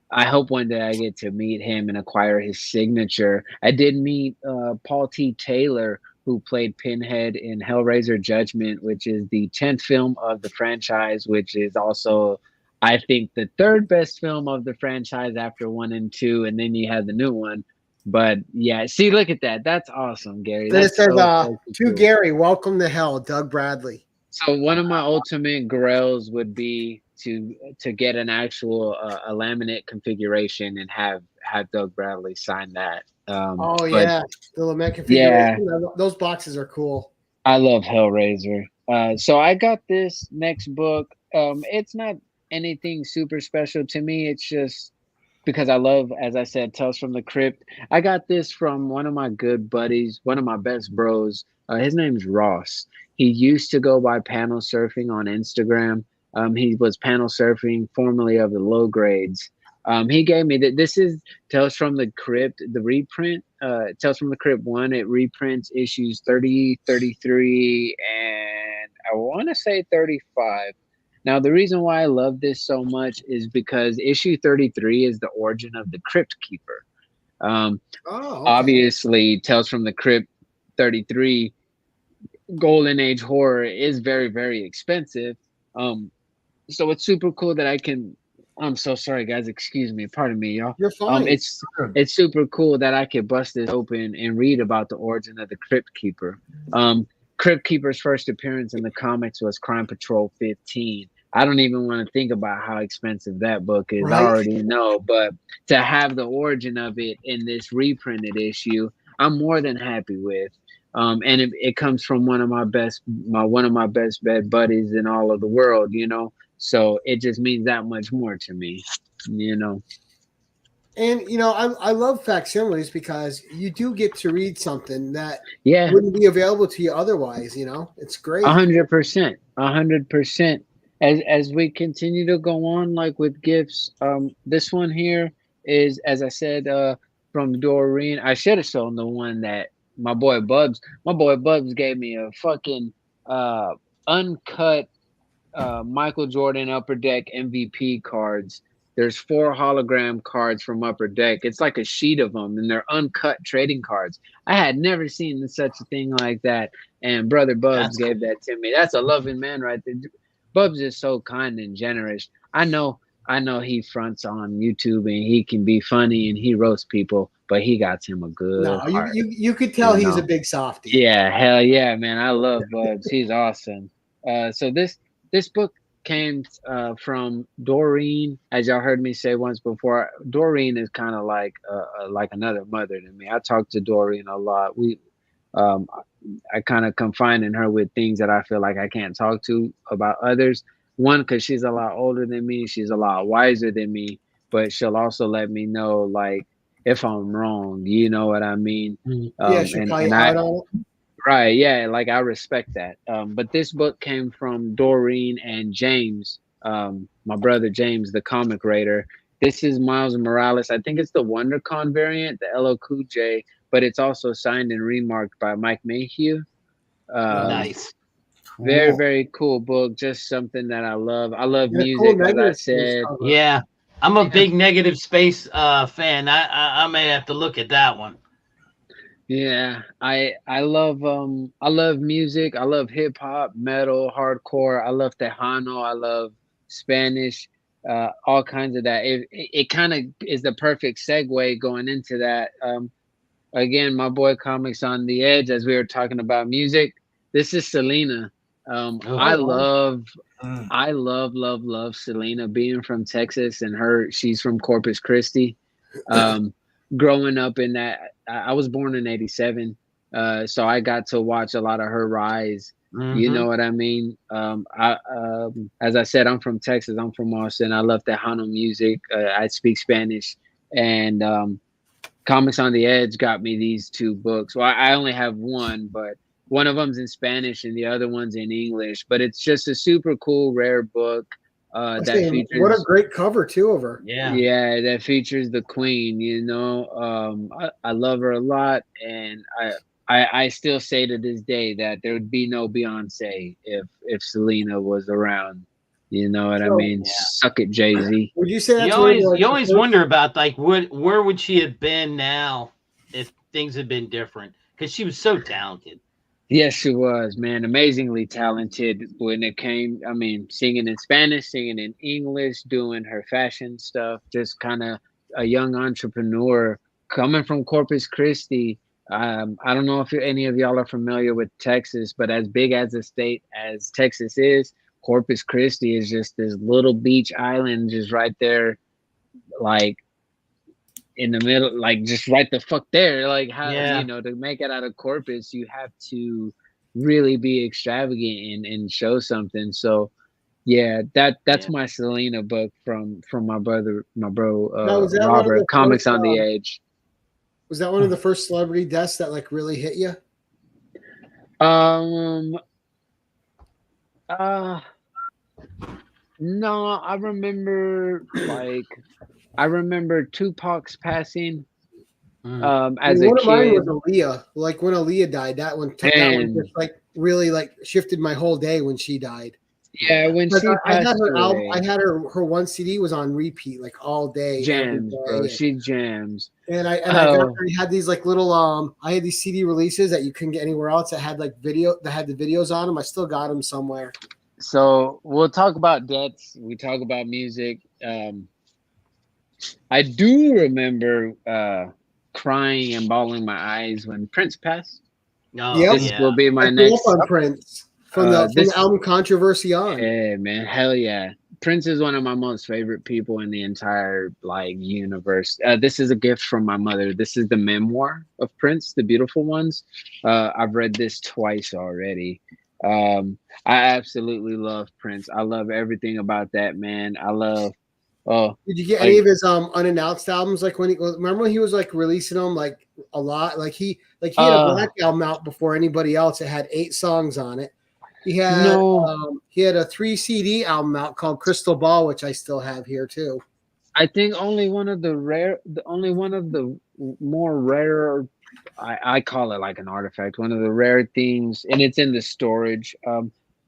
Speaker 3: I hope one day I get to meet him and acquire his signature. I did meet Paul T. Taylor, who played Pinhead in Hellraiser Judgment, which is the 10th film of the franchise, which is also, I think, the third best film of the franchise after 1 and 2, and then you have the new one. But yeah, see, look at that. That's awesome, Gary.
Speaker 1: Then it
Speaker 3: That's
Speaker 1: says,
Speaker 3: so
Speaker 1: to
Speaker 3: cool.
Speaker 1: Gary, welcome to hell, Doug Bradley.
Speaker 3: So one of my ultimate grails would be to get an actual a laminate configuration and have Doug Bradley sign that.
Speaker 1: Oh yeah, the lament configuration. Yeah. Those boxes are cool.
Speaker 3: I love Hellraiser. So I got this next book. It's not anything super special to me. It's just because I love, as I said, Tales from the Crypt. I got this from one of my good buddies, one of my best bros. His name's Ross. He used to go by Panel Surfing on Instagram. He was Panel Surfing, formerly of the Low Grades. He gave me that. This is Tales from the Crypt, the reprint. Tales from the Crypt 1. It reprints issues 30, 33, and I want to say 35. Now, the reason why I love this so much is because issue 33 is the origin of the Crypt Keeper. Okay. Obviously, Tales from the Crypt 33, Golden Age horror, is very, very expensive. So it's super cool that I can. I'm so sorry, guys. Excuse me. Pardon me, y'all.
Speaker 1: You're fine.
Speaker 3: It's super cool that I could bust this open and read about the origin of the Crypt Keeper. Crypt Keeper's first appearance in the comics was Crime Patrol 15. I don't even want to think about how expensive that book is. Right? I already know, but to have the origin of it in this reprinted issue, I'm more than happy with. And it comes from one of my best bed buddies in all of the world, you know. So it just means that much more to me, you know.
Speaker 1: And you know, I love facsimiles because you do get to read something that wouldn't be available to you otherwise. You know, it's great.
Speaker 3: 100%, 100%. As we continue to go on, like with gifts, this one here is, as I said, from Doreen. I should have shown the one that my boy Bubs gave me a fucking uncut Michael Jordan Upper Deck MVP cards. There's 4 hologram cards from Upper Deck. It's like a sheet of them, and they're uncut trading cards. I had never seen such a thing like that, and brother Bubs gave that to me. That's a loving man right there. Bubs is so kind and generous. I know he fronts on YouTube and he can be funny and he roasts people, but he got him a good heart.
Speaker 1: You could tell he's a big softie.
Speaker 3: Yeah, hell yeah, man. I love Bubs. He's awesome. So this book came from Doreen. As y'all heard me say once before, Doreen is kind of like another mother to me. I talk to Doreen a lot. I kind of confine in her with things that I feel like I can't talk to about others. One, because she's a lot older than me, she's a lot wiser than me, but she'll also let me know like if I'm wrong. You know what I mean?
Speaker 1: Yeah, she'll call you out on it.
Speaker 3: Right, yeah, like I respect that. But this book came from Doreen and James, my brother James, the comic writer. This is Miles Morales. I think it's the WonderCon variant, the LL Cool J, but it's also signed and remarked by Mike Mayhew. Um,
Speaker 2: Nice.
Speaker 3: Very,
Speaker 4: Cool.
Speaker 3: very cool book. Just something that I love. I love
Speaker 1: And a cool
Speaker 3: music, as I
Speaker 1: negative space
Speaker 3: said.
Speaker 1: cover.
Speaker 2: Yeah, I'm a big Negative Space fan. I may have to look at that one.
Speaker 3: Yeah, I love music. I love hip hop, metal, hardcore. I love Tejano. I love Spanish, all kinds of that. It kind of is the perfect segue going into that. Again, my boy Comics on the Edge, as we were talking about music. This is Selena.
Speaker 2: Oh.
Speaker 3: I
Speaker 1: wow.
Speaker 3: love
Speaker 4: Mm.
Speaker 3: I love Selena, being from Texas, and she's from Corpus Christi. Um, Growing up in that, I was born in '87, so I got to watch a lot of her rise. You
Speaker 2: Mm-hmm.
Speaker 3: know what I mean? As I said, I'm from Texas. I'm from Austin. I love Tejano music. I speak Spanish, and Comics on the Edge got me these two books. Well, I only have one, but one of them's in Spanish and the other one's in English. But it's just a super cool, rare book
Speaker 1: I'm
Speaker 3: that
Speaker 1: saying, what a
Speaker 3: features,
Speaker 1: great cover too of her.
Speaker 2: Yeah.
Speaker 3: yeah, that features the Queen. You know, I love her a lot, and I still say to this day that there would be no Beyonce if Selena was around. You know what I
Speaker 1: So,
Speaker 3: mean?
Speaker 2: Yeah.
Speaker 3: Suck it, Jay-Z.
Speaker 1: would you say that's maybe like
Speaker 2: You
Speaker 1: the
Speaker 2: always
Speaker 1: first?
Speaker 2: wonder about like where would she have been now if things had been different? Because she was so talented.
Speaker 3: Yes, she was, man. Amazingly talented when it came. I mean, singing in Spanish, singing in English, doing her fashion stuff, just kind of a young entrepreneur coming from Corpus Christi. I don't know if any of y'all are familiar with Texas, but as big as a state as Texas is, Corpus Christi is just this little beach island just right there, like in the middle, like just right the fuck there. Like, how,
Speaker 2: Yeah.
Speaker 3: to make it out of Corpus, you have to really be extravagant and show something. So yeah, that's
Speaker 2: Yeah.
Speaker 3: my Selena book from my brother, my bro,
Speaker 1: Now, was that one of
Speaker 3: Robert.
Speaker 1: the
Speaker 3: Comics
Speaker 1: first?
Speaker 3: on the Edge.
Speaker 1: Was that one of the first celebrity deaths that like really hit you?
Speaker 3: Um, uh, no, I remember Tupac's passing.
Speaker 2: Mm.
Speaker 1: I
Speaker 3: As
Speaker 1: mean,
Speaker 3: a
Speaker 1: one of mine
Speaker 3: kid,
Speaker 1: was Aaliyah. Like when Aaliyah died, that one
Speaker 3: and
Speaker 1: just like really like shifted my whole day when she died.
Speaker 3: yeah,
Speaker 2: Yeah.
Speaker 3: when
Speaker 1: Like
Speaker 3: she
Speaker 1: I had
Speaker 3: passed
Speaker 1: her album, I
Speaker 3: away,
Speaker 1: had her one CD was on repeat like all day, every
Speaker 3: jams, bro.
Speaker 1: day,
Speaker 3: She jams.
Speaker 1: and
Speaker 3: Oh,
Speaker 1: I had these like little I had these CD releases that you couldn't get anywhere else that had like that had the videos on them. I still got them somewhere.
Speaker 3: so we'll talk about deaths. We talk about music. I do remember crying and bawling my eyes when Prince passed.
Speaker 2: Oh
Speaker 1: Yep,
Speaker 3: This
Speaker 2: yeah.
Speaker 3: will be
Speaker 1: I
Speaker 3: my
Speaker 1: grew up
Speaker 3: next.
Speaker 1: on Prince from the
Speaker 3: This,
Speaker 1: album Controversy on.
Speaker 3: yeah, man, hell yeah. Prince is one of my most favorite people in the entire like universe. This is a gift from my mother. This is the memoir of Prince, The Beautiful Ones. I've read this twice already. I absolutely love Prince. I love everything about that man. I love. Oh,
Speaker 1: Did you get any
Speaker 3: like
Speaker 1: of his unannounced albums? Like when remember when he was like releasing them like a lot? He had a Black album out before anybody else. It had 8 songs on it.
Speaker 3: no.
Speaker 1: He had a 3 CD album out called Crystal Ball, which I still have here too.
Speaker 3: I think only one of the more rare, I call it like an artifact. One of the rare things, and it's in the storage,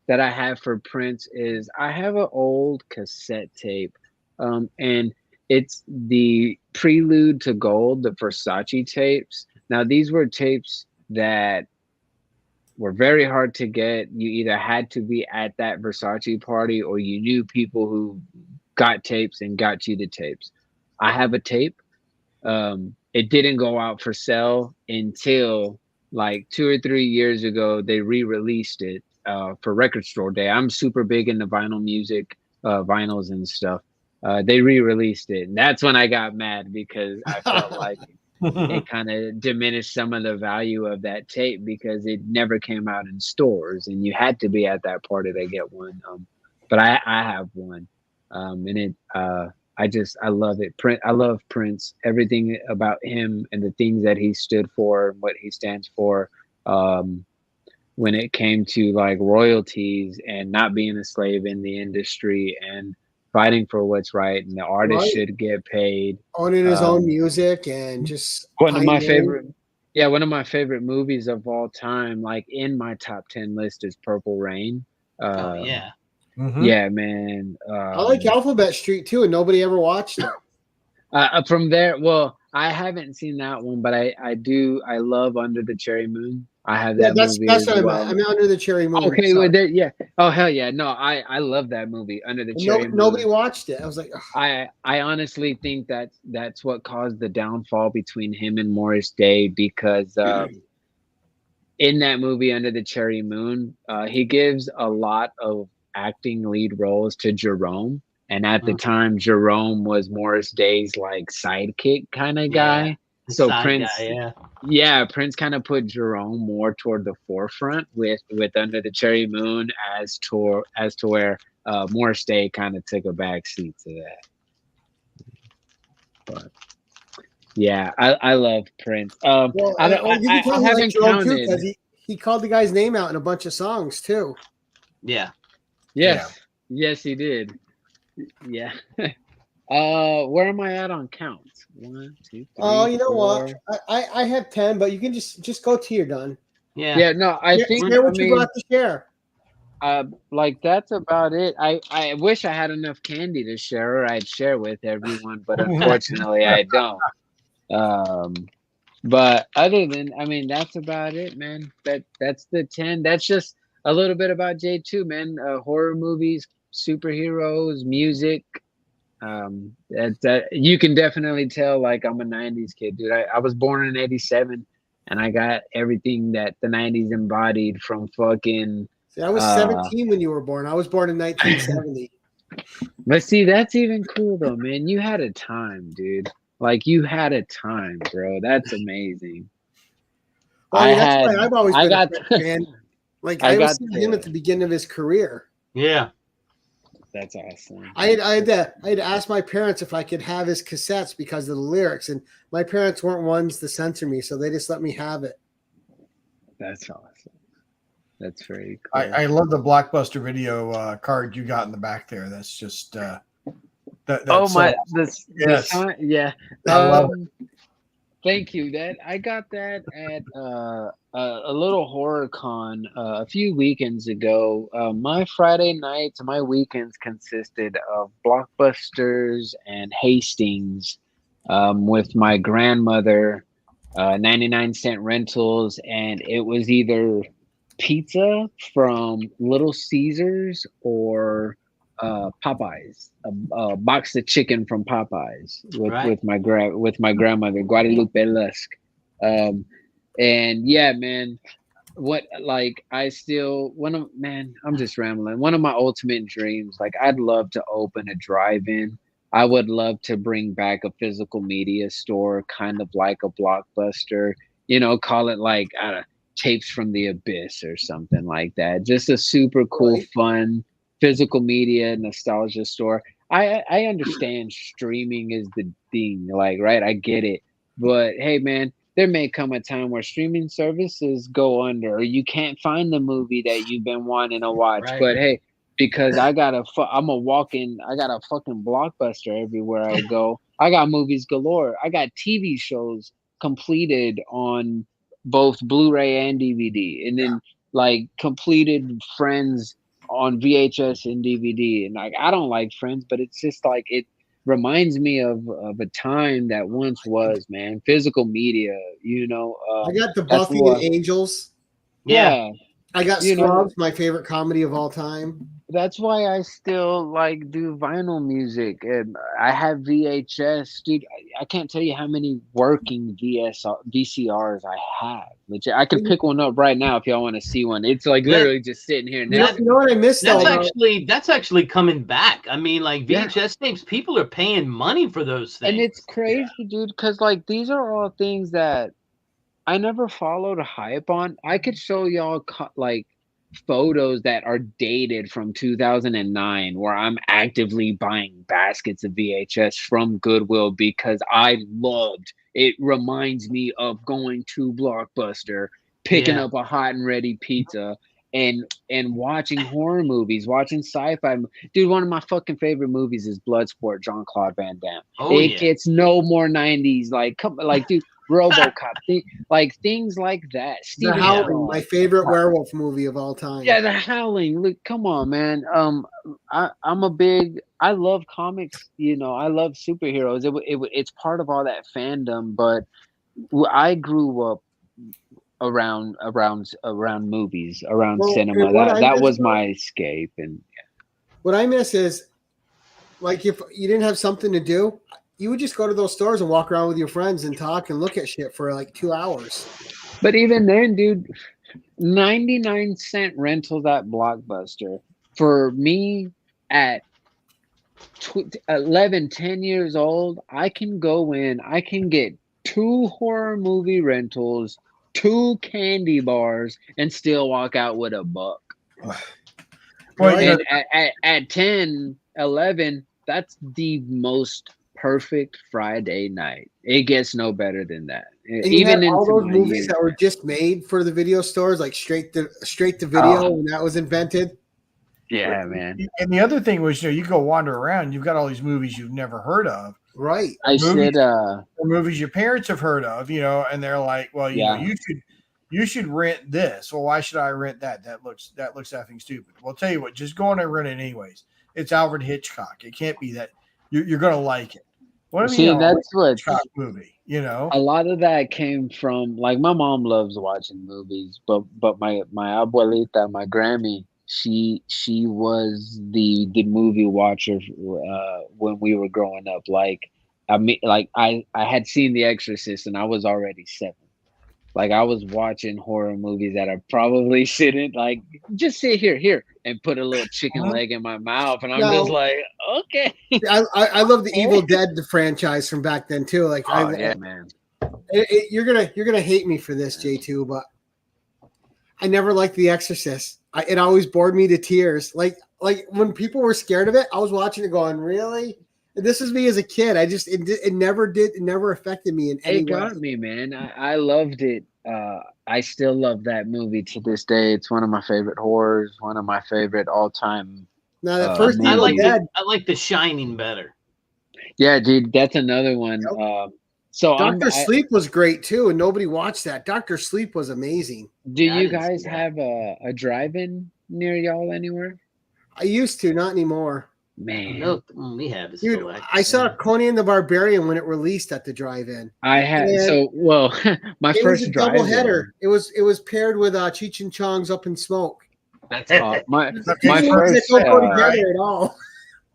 Speaker 3: that I have for Prince is I have an old cassette tape, and it's the Prelude to Gold, the Versace tapes. Now these were tapes that were very hard to get. You either had to be at that Versace party or you knew people who got tapes and got you the tapes. I have a tape. It didn't go out for sale until like 2 or 3 years ago. They re-released it for Record Store Day. I'm super big into vinyl music, vinyls and stuff. They re-released it, and that's when I got mad because I felt like it kind of diminished some of the value of that tape because it never came out in stores and you had to be at that party to get one. But I have one, and I love it. I love Prince. Everything about him and the things that he stood for and what he stands for. when it came to like royalties and not being a slave in the industry and fighting for what's right, and the artist
Speaker 1: Right.
Speaker 3: should get paid.
Speaker 1: Owning his own music and just
Speaker 3: One of my
Speaker 1: pioneering.
Speaker 3: one of my favorite movies of all time, like in my top 10 list, is Purple Rain.
Speaker 2: Oh yeah.
Speaker 3: Yeah, man.
Speaker 1: I like Alphabet Street too, and nobody ever watched it.
Speaker 3: From there, well, I haven't seen that one, but I do. I love Under the Cherry Moon. I have
Speaker 1: Yeah,
Speaker 3: that movie
Speaker 1: that's
Speaker 3: as
Speaker 1: what I
Speaker 3: well.
Speaker 1: meant. I mean, Under the Cherry Moon.
Speaker 3: Okay,
Speaker 1: Sorry.
Speaker 3: well, there, yeah. Oh hell yeah, no, I love that movie, Under the Cherry Moon.
Speaker 1: Nobody watched it. I was like, ugh.
Speaker 3: I honestly think that's what caused the downfall between him and Morris Day, because in that movie Under the Cherry Moon, he gives a lot of acting lead roles to Jerome, and at the time Jerome was Morris Day's like sidekick kind of guy. So Prince, Prince kind of put Jerome more toward the forefront with Under the Cherry Moon, as to where Morris Day kind of took a back seat to that. But yeah, I love Prince.
Speaker 1: Well,
Speaker 3: I
Speaker 1: Jerome
Speaker 3: haven't
Speaker 1: too,
Speaker 3: counted.
Speaker 1: because he called the guy's name out in a bunch of songs too.
Speaker 2: Yeah.
Speaker 3: Yes, he did. Yeah. Where am I at on counts? 1, 2, 3.
Speaker 1: Oh, you know
Speaker 3: 4.
Speaker 1: what? I have 10, but you can just go till you're done.
Speaker 3: Yeah. No, I think
Speaker 1: share what you brought to share.
Speaker 3: Like that's about it. I wish I had enough candy to share, or I'd share with everyone, but unfortunately I don't. But other than, I mean, that's about it, man. That's the 10. That's just a little bit about J2, man. Horror movies, superheroes, music. That you can definitely tell, like, I'm a 90s kid, dude. I was born in 87, and I got everything that the 90s embodied from fucking.
Speaker 1: See, I was 17 when you were born. I was born in 1970.
Speaker 3: But see, that's even cool though, man. You had a time, dude. Like, you had a time, bro. That's amazing.
Speaker 1: Well, I've always been a Prince fan. Like, I was seeing him at the beginning of his career.
Speaker 2: Yeah.
Speaker 3: That's awesome.
Speaker 1: I had to ask my parents if I could have his cassettes because of the lyrics, and my parents weren't ones to censor me, so they just let me have it.
Speaker 3: That's awesome. That's very cool.
Speaker 4: I love the Blockbuster video card you got in the back there. That's just
Speaker 3: yes. Yeah.
Speaker 4: I love it.
Speaker 3: Thank you. I got that at a little horror con a few weekends ago. My Friday nights, my weekends consisted of Blockbusters and Hastings with my grandmother, 99-cent rentals, and it was either pizza from Little Caesars or Popeyes, a box of chicken from Popeyes with my grandmother, Guadalupe Lusk. And yeah, man, I'm just rambling. One of my ultimate dreams, like, I'd love to open a drive-in. I would love to bring back a physical media store, kind of like a Blockbuster, call it like Tapes from the Abyss or something like that. Just a super cool, fun physical media nostalgia store. I understand streaming is the thing, like, right? I get it. But hey, man, there may come a time where streaming services go under, or you can't find the movie that you've been wanting to watch. Right. But hey, because I got a fucking Blockbuster everywhere I go. I got movies galore. I got TV shows completed on both Blu-ray and DVD, and then like completed Friends on VHS and DVD. And like, I don't like Friends, but it's just like, it reminds me of a time that once was, man. Physical media,
Speaker 1: I got the Buffy and Angels.
Speaker 3: Yeah.
Speaker 1: I got Scrubs, my favorite comedy of all time.
Speaker 3: That's why I still like do vinyl music, and I have VHS, dude. I can't tell you how many working VCRs I have. Legit, I can pick one up right now if y'all want to see one. It's like literally just sitting here now.
Speaker 1: You know what I missed?
Speaker 2: That's actually coming back. I mean, like, VHS tapes, people are paying money for those things,
Speaker 3: and it's crazy, dude. Because like, these are all things that I never followed a hype on. I could show y'all like photos that are dated from 2009 where I'm actively buying baskets of VHS from Goodwill because I loved it. Reminds me of going to Blockbuster picking
Speaker 2: Yeah.
Speaker 3: up a hot and ready pizza and watching horror movies, watching sci-fi. Dude, one of my fucking favorite movies is Bloodsport, Jean-Claude Van Damme.
Speaker 2: Oh
Speaker 3: It
Speaker 2: yeah.
Speaker 3: gets no more 90s. Like, come, like, dude, RoboCop, like things like that.
Speaker 1: The
Speaker 3: Steven
Speaker 1: Howling,
Speaker 3: Seagal.
Speaker 1: my favorite werewolf movie of all time.
Speaker 3: Yeah, The Howling. Look, come on, man. I love comics. You know, I love superheroes. It's part of all that fandom. But I grew up around movies, around
Speaker 1: Well,
Speaker 3: cinema.
Speaker 1: and what I
Speaker 3: That
Speaker 1: miss
Speaker 3: was
Speaker 1: about-
Speaker 3: my escape. And
Speaker 1: What I miss is, like, if you didn't have something to do, you would just go to those stores and walk around with your friends and talk and look at shit for like 2 hours.
Speaker 3: but even then, dude, 99-cent rentals at Blockbuster for me at 11, 10 years old. I can go in, I can get 2 horror movie rentals, 2 candy bars, and still walk out with $1.
Speaker 4: Well,
Speaker 1: Right.
Speaker 4: you know,
Speaker 3: And at 10, 11, that's the most perfect Friday night. It gets no better than that.
Speaker 1: And you
Speaker 3: Even
Speaker 1: had all
Speaker 3: into
Speaker 1: those
Speaker 3: my
Speaker 1: movies
Speaker 3: youth.
Speaker 1: that were just made for the video stores, like straight to video
Speaker 3: Oh.
Speaker 1: when that was invented.
Speaker 3: Yeah, man.
Speaker 4: and the other thing was, you know, you go wander around, you've got all these movies you've never heard of,
Speaker 1: Right.
Speaker 3: I
Speaker 4: movies-
Speaker 3: said,
Speaker 4: or movies your parents have heard of, you know, and they're like, well, you know,
Speaker 3: Yeah.
Speaker 4: you should rent this. Well, why should I rent that? That looks effing stupid. Well, I'll tell you what, just go on and rent it anyways. It's Alfred Hitchcock. It can't be that you're gonna like it. What do you
Speaker 3: see,
Speaker 4: mean?
Speaker 3: that's what
Speaker 4: Hitchcock movie, you know?
Speaker 3: a lot of that came from. Like, my mom loves watching movies, but my abuelita, my Grammy, she was the movie watcher when we were growing up. Like, I mean, like I had seen The Exorcist and I was already 7. Like, I was watching horror movies that I probably shouldn't. Like, just sit here and put a little chicken leg in my mouth, and I'm
Speaker 1: No.
Speaker 3: just like, okay.
Speaker 1: I love the Evil Dead franchise from back then too. Like,
Speaker 3: Oh yeah, man.
Speaker 1: you're gonna hate me for this, J2, but I never liked The Exorcist. It always bored me to tears. Like when people were scared of it, I was watching it going, really? And this is me as a kid. It never affected me in any
Speaker 3: It
Speaker 1: way.
Speaker 3: got me, man. I loved it. I still love that movie to this day. It's one of my favorite horrors, one of my favorite all-time.
Speaker 1: Now that first
Speaker 3: I
Speaker 1: Evil Dead,
Speaker 2: I like The Shining better.
Speaker 3: Yeah, dude, that's another one. So
Speaker 1: Dr. Sleep was great too, and nobody watched that. Dr. Sleep was amazing.
Speaker 3: do
Speaker 2: Yeah, I
Speaker 3: you
Speaker 2: didn't see
Speaker 3: guys
Speaker 2: that.
Speaker 3: have a drive-in near y'all anywhere?
Speaker 1: I used to, not anymore.
Speaker 3: Man,
Speaker 2: No, we have it
Speaker 1: Dude,
Speaker 2: still active.
Speaker 1: I saw Conan the Barbarian when it released at the drive-in.
Speaker 3: I had
Speaker 1: And
Speaker 3: so well. My
Speaker 1: It was
Speaker 3: first
Speaker 1: a
Speaker 3: drive-in.
Speaker 1: double header. It was paired with Cheech and Chong's Up in Smoke.
Speaker 2: That's
Speaker 3: My
Speaker 1: Two
Speaker 3: my
Speaker 1: movies
Speaker 3: first
Speaker 1: that don't go
Speaker 3: uh,
Speaker 1: together at all.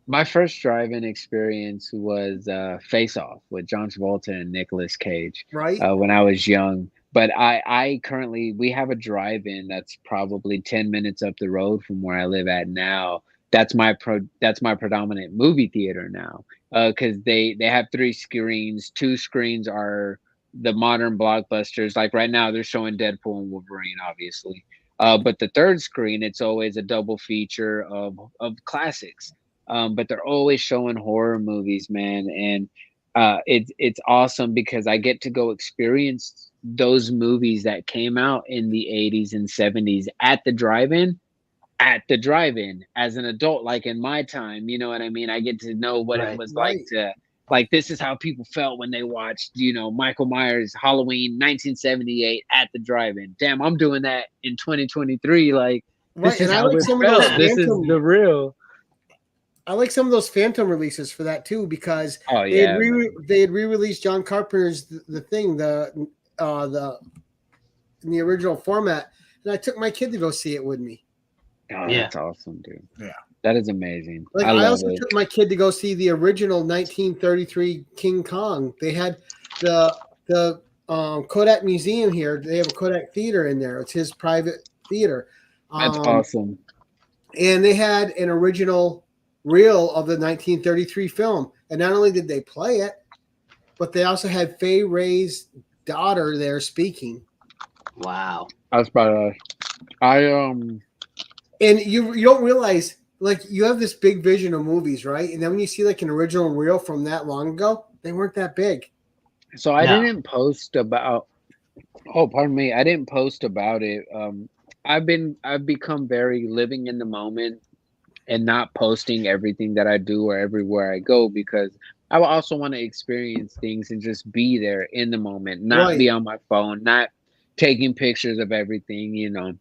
Speaker 3: my first drive-in experience was Face Off with John Travolta and Nicolas Cage
Speaker 1: Right?
Speaker 3: when I was young. But I currently, we have a drive-in that's probably 10 minutes up the road from where I live at now. That's my predominant movie theater now, because they have 3 screens. 2 screens are the modern blockbusters. Like right now, they're showing Deadpool and Wolverine, obviously. But the 3rd screen, it's always a double feature of classics. But they're always showing horror movies, man, and it's awesome because I get to go experience those movies that came out in the 80s and 70s at the drive-in as an adult, like in my time. You know what I mean? I get to know what it was like to, like, this is how people felt when they watched, Michael Myers Halloween 1978 at the drive-in. Damn, I'm doing that in 2023. Like, this is how it felt. This is the real.
Speaker 1: I like some of those Phantom releases for that too, because
Speaker 3: Oh
Speaker 1: they
Speaker 3: yeah,
Speaker 1: had re-released John Carpenter's the Thing, in the original format, and I took my kid to go see it with me.
Speaker 3: oh,
Speaker 2: Yeah.
Speaker 3: that's awesome, dude.
Speaker 4: Yeah.
Speaker 3: That is amazing.
Speaker 1: Like,
Speaker 3: I
Speaker 1: I
Speaker 3: love
Speaker 1: also
Speaker 3: it.
Speaker 1: took my kid to go see the original 1933 King Kong. They had the Kodak Museum here. They have a Kodak Theater in there. It's his private theater.
Speaker 3: That's awesome.
Speaker 1: And they had an original reel of the 1933 film. And not only did they play it, but they also had Fay Ray's daughter there speaking.
Speaker 2: wow.
Speaker 3: That's about
Speaker 1: And you don't realize, like, you have this big vision of movies, right? And then when you see like an original reel from that long ago, they weren't that big.
Speaker 3: So I
Speaker 2: No.
Speaker 3: didn't post about Oh, pardon me. I didn't post about it. I've become very living in the moment and not posting everything that I do or everywhere I go, because I also want to experience things and just be there in the moment, not
Speaker 1: Right.
Speaker 3: be on my phone, not taking pictures of everything, you know.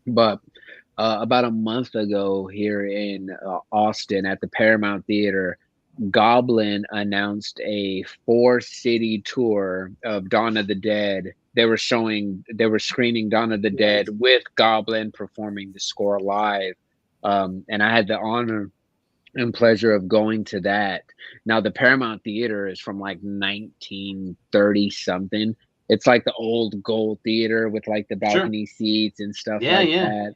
Speaker 3: But about a month ago here in Austin at the Paramount Theater, Goblin announced a 4-city tour of Dawn of the Dead. They were screening Dawn of the Dead with Goblin performing the score live. And I had the honor and pleasure of going to that. Now, the Paramount Theater is from like 1930 something. It's like the old gold theater with like the balcony seats and stuff like that.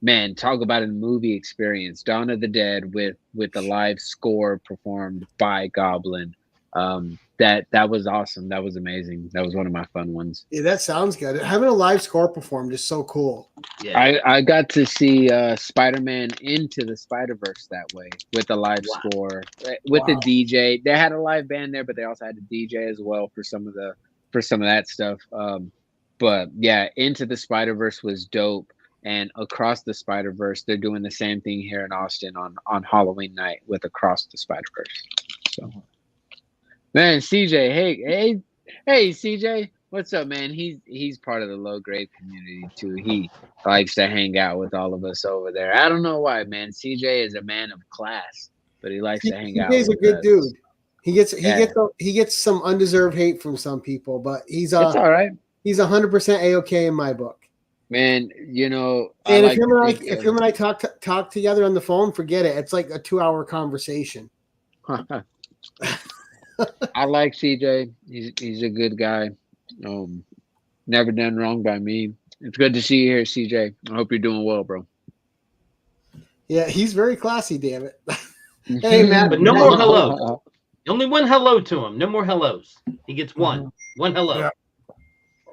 Speaker 3: Man, talk about a movie experience. Dawn of the Dead with the live score performed by Goblin. That was awesome. That was amazing. That was one of my fun ones.
Speaker 1: Yeah, that sounds good. Having a live score performed is so cool.
Speaker 2: Yeah.
Speaker 3: I got to see Spider-Man Into the Spider-Verse that way with a live score with the DJ. They had a live band there, but they also had a DJ as well for some of that stuff. But yeah, Into the Spider-Verse was dope. And Across the Spider-Verse, they're doing the same thing here in Austin on Halloween night with Across the Spider-Verse. So, man, CJ, hey, CJ, what's up, man? He's part of the low grade community too. He likes to hang out with all of us over there. I don't know why, man. CJ is a man of class, but he likes to hang out.
Speaker 1: He's a good dude. He gets some undeserved hate from some people, but it's all right. He's 100% A-okay in my book.
Speaker 3: Man, you know,
Speaker 1: and if him and I talk together on the phone, forget it. It's like a 2-hour conversation.
Speaker 3: I like CJ. He's a good guy. Never done wrong by me. It's good to see you here, CJ. I hope you're doing well, bro.
Speaker 1: Yeah, he's very classy. Damn it. Hey, man,
Speaker 2: but no more hello. Only one hello to him. No more hellos. He gets one hello.
Speaker 1: Yeah.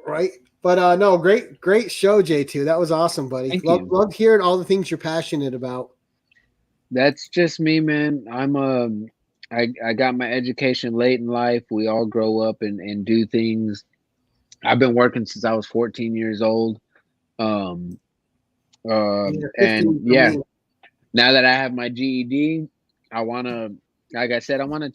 Speaker 1: Right. But no, great show, J2. That was awesome, buddy. Love hearing all the things you're passionate about.
Speaker 3: That's just me, man. I got my education late in life. We all grow up and do things. I've been working since I was 14 years old. And yeah, now that I have my GED, I want to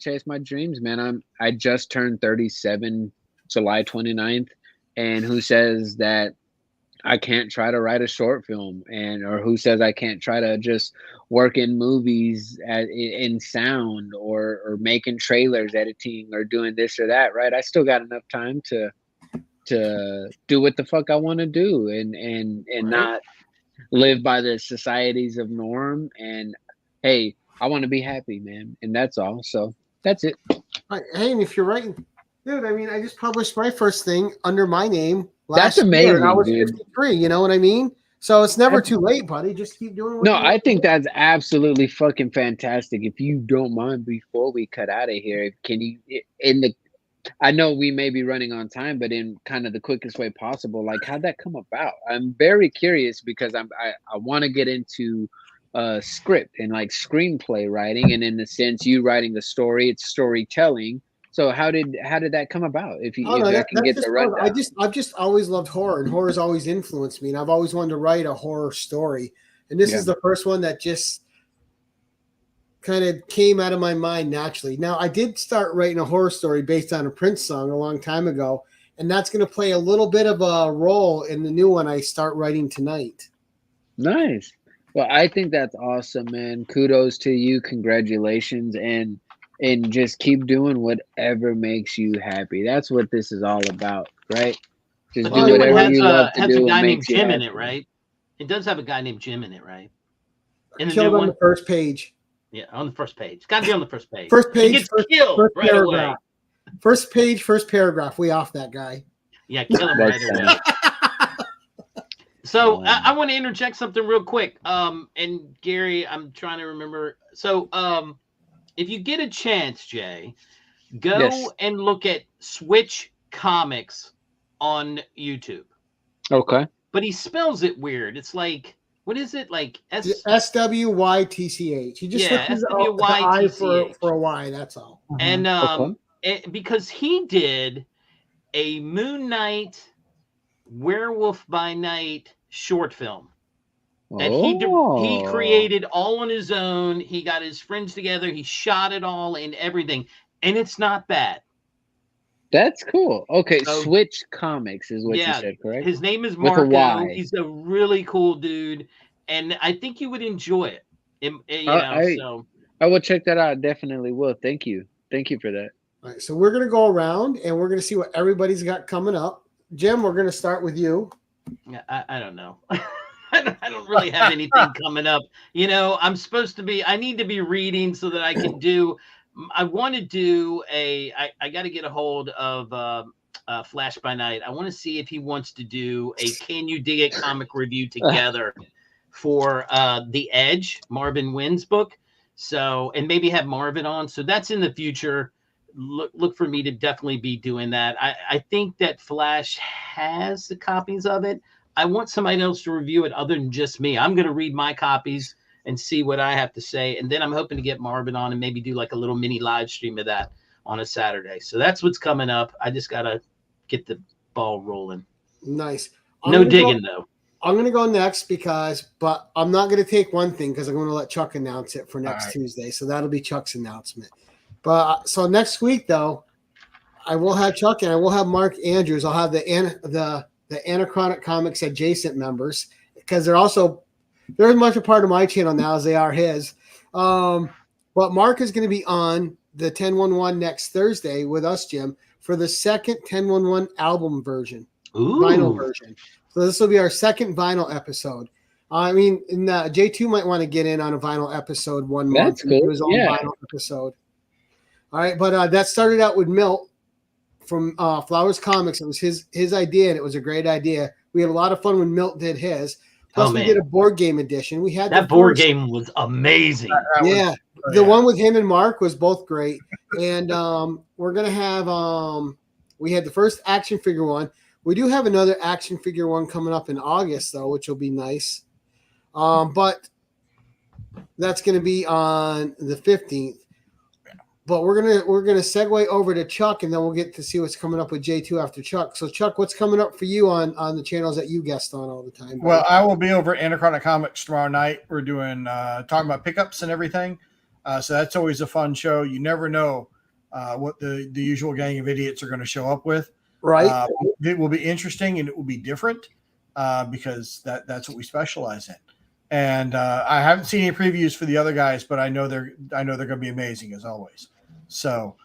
Speaker 3: chase my dreams, man. I just turned 37 July 29th. And who says that I can't try to write a short film, or who says I can't try to just work in movies in sound or making trailers, editing, or doing this or that, right? I still got enough time to do what the fuck I want to do and not live by the societies of norm. And hey, I want to be happy, man, and that's all. So that's it.
Speaker 1: Hey, and if you're writing. Dude, I mean, I just published my first thing under my name
Speaker 3: last year, and
Speaker 1: I was 53. You know what I mean? So it's never too late, buddy. Just keep doing what
Speaker 3: I think that's absolutely fucking fantastic. If you don't mind, before we cut out of here, can you, I know we may be running on time, but in kind of the quickest way possible, like, how'd that come about? I'm very curious because I want to get into script and like screenplay writing, and in the sense you writing the story, it's storytelling. So how did that come about? If I can get the rundown.
Speaker 1: I've just always loved horror, and horror's always influenced me, and I've always wanted to write a horror story. And this is the first one that just kind of came out of my mind naturally. Now, I did start writing a horror story based on a Prince song a long time ago, and that's going to play a little bit of a role in the new one I start writing tonight.
Speaker 3: Nice. Well, I think that's awesome, man. Kudos to you. Congratulations. And just keep doing whatever makes you happy. That's what this is all about, right? Just do whatever you love to do.
Speaker 2: It has a guy named
Speaker 3: Jim
Speaker 2: happy. In it, right? It does have a guy named Jim in it, right?
Speaker 1: Killed on the first page.
Speaker 2: Yeah, on the first page. It's got to be on the first page.
Speaker 1: First page.
Speaker 2: He gets killed
Speaker 1: first
Speaker 2: right
Speaker 1: paragraph.
Speaker 2: away.
Speaker 1: First page, first paragraph. We off that guy.
Speaker 2: Yeah, kill him right away. So I want to interject something real quick. And Gary, I'm trying to remember. So if you get a chance, Jay, go and look at Switch Comics on YouTube.
Speaker 3: Okay.
Speaker 2: But he spells it weird. It's like, what is it? Like
Speaker 1: SWYTCH. He just switches the I for a Y, that's all.
Speaker 2: And because he did a Moon Knight, Werewolf by Night short film that he created all on his own. He got his friends together. He shot it all and everything, and it's not bad.
Speaker 3: That's cool. Okay,
Speaker 2: So,
Speaker 3: Switch Comics is what you said, correct?
Speaker 2: His name is
Speaker 3: With a
Speaker 2: Marco.
Speaker 3: Y.
Speaker 2: He's a really cool dude, and I think you would enjoy it.
Speaker 3: I will check that out. Definitely will. Thank you for that.
Speaker 1: All right, so we're going to go around and we're going to see what everybody's got coming up. Jim, we're going to start with you.
Speaker 2: I don't know. I don't really have anything coming up. I need to be reading so that I can do. I want to do I got to get a hold of Flash by Night. I want to see if he wants to do a Can You Dig It comic review together for The Edge, Marvin Wynn's book. So, and maybe have Marvin on. So that's in the future. Look for me to definitely be doing that. I think that Flash has the copies of it. I want somebody else to review it other than just me. I'm going to read my copies and see what I have to say. And then I'm hoping to get Marvin on and maybe do like a little mini live stream of that on a Saturday. So that's what's coming up. I just got to get the ball rolling.
Speaker 1: Nice.
Speaker 2: No digging though.
Speaker 1: I'm going to go next but I'm not going to take one thing because I'm going to let Chuck announce it for next Tuesday. So that'll be Chuck's announcement. But so next week though, I will have Chuck and I will have Mark Andrews. I'll have the Anachronic Comics adjacent members because they're as much a part of my channel now as they are his. But Mark is going to be on the 1011 next Thursday with us, Jim, for the second 1011 album version, vinyl version. So this will be our second vinyl episode. I mean, J2 might want to get in on a vinyl episode one month.
Speaker 3: That's cool.
Speaker 1: Do his own vinyl episode. All right, but that started out with Milt from Flowers Comics. It was his idea, and it was a great idea. We had a lot of fun when Milt did his. Plus, we did a board game edition. We had
Speaker 2: that board game was amazing.
Speaker 1: The one with him and Mark was both great. And we're gonna have we had the first action figure one. We do have another action figure one coming up in August though, which will be nice. But that's gonna be on the 15th. But we're gonna segue over to Chuck, and then we'll get to see what's coming up with J2 after Chuck. So Chuck, what's coming up for you on the channels that you guest on all the time? Buddy?
Speaker 4: Well, I will be over at Anachronic Comics tomorrow night. We're doing talking about pickups and everything. So that's always a fun show. You never know what the usual gang of idiots are going to show up with.
Speaker 1: Right.
Speaker 4: It will be interesting and it will be different because that's what we specialize in. And I haven't seen any previews for the other guys, but I know they're going to be amazing as always. So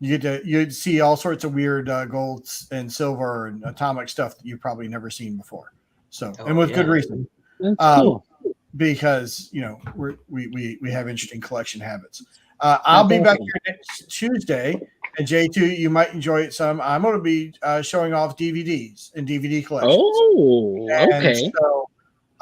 Speaker 4: you see all sorts of weird gold and silver and atomic stuff that you've probably never seen before. So and with good reason.
Speaker 3: That's cool.
Speaker 4: Because we have interesting collection habits. I'll be back here next Tuesday, and J2, you might enjoy it some. I'm going to be showing off DVDs and DVD collections.
Speaker 3: Oh, okay.
Speaker 4: So,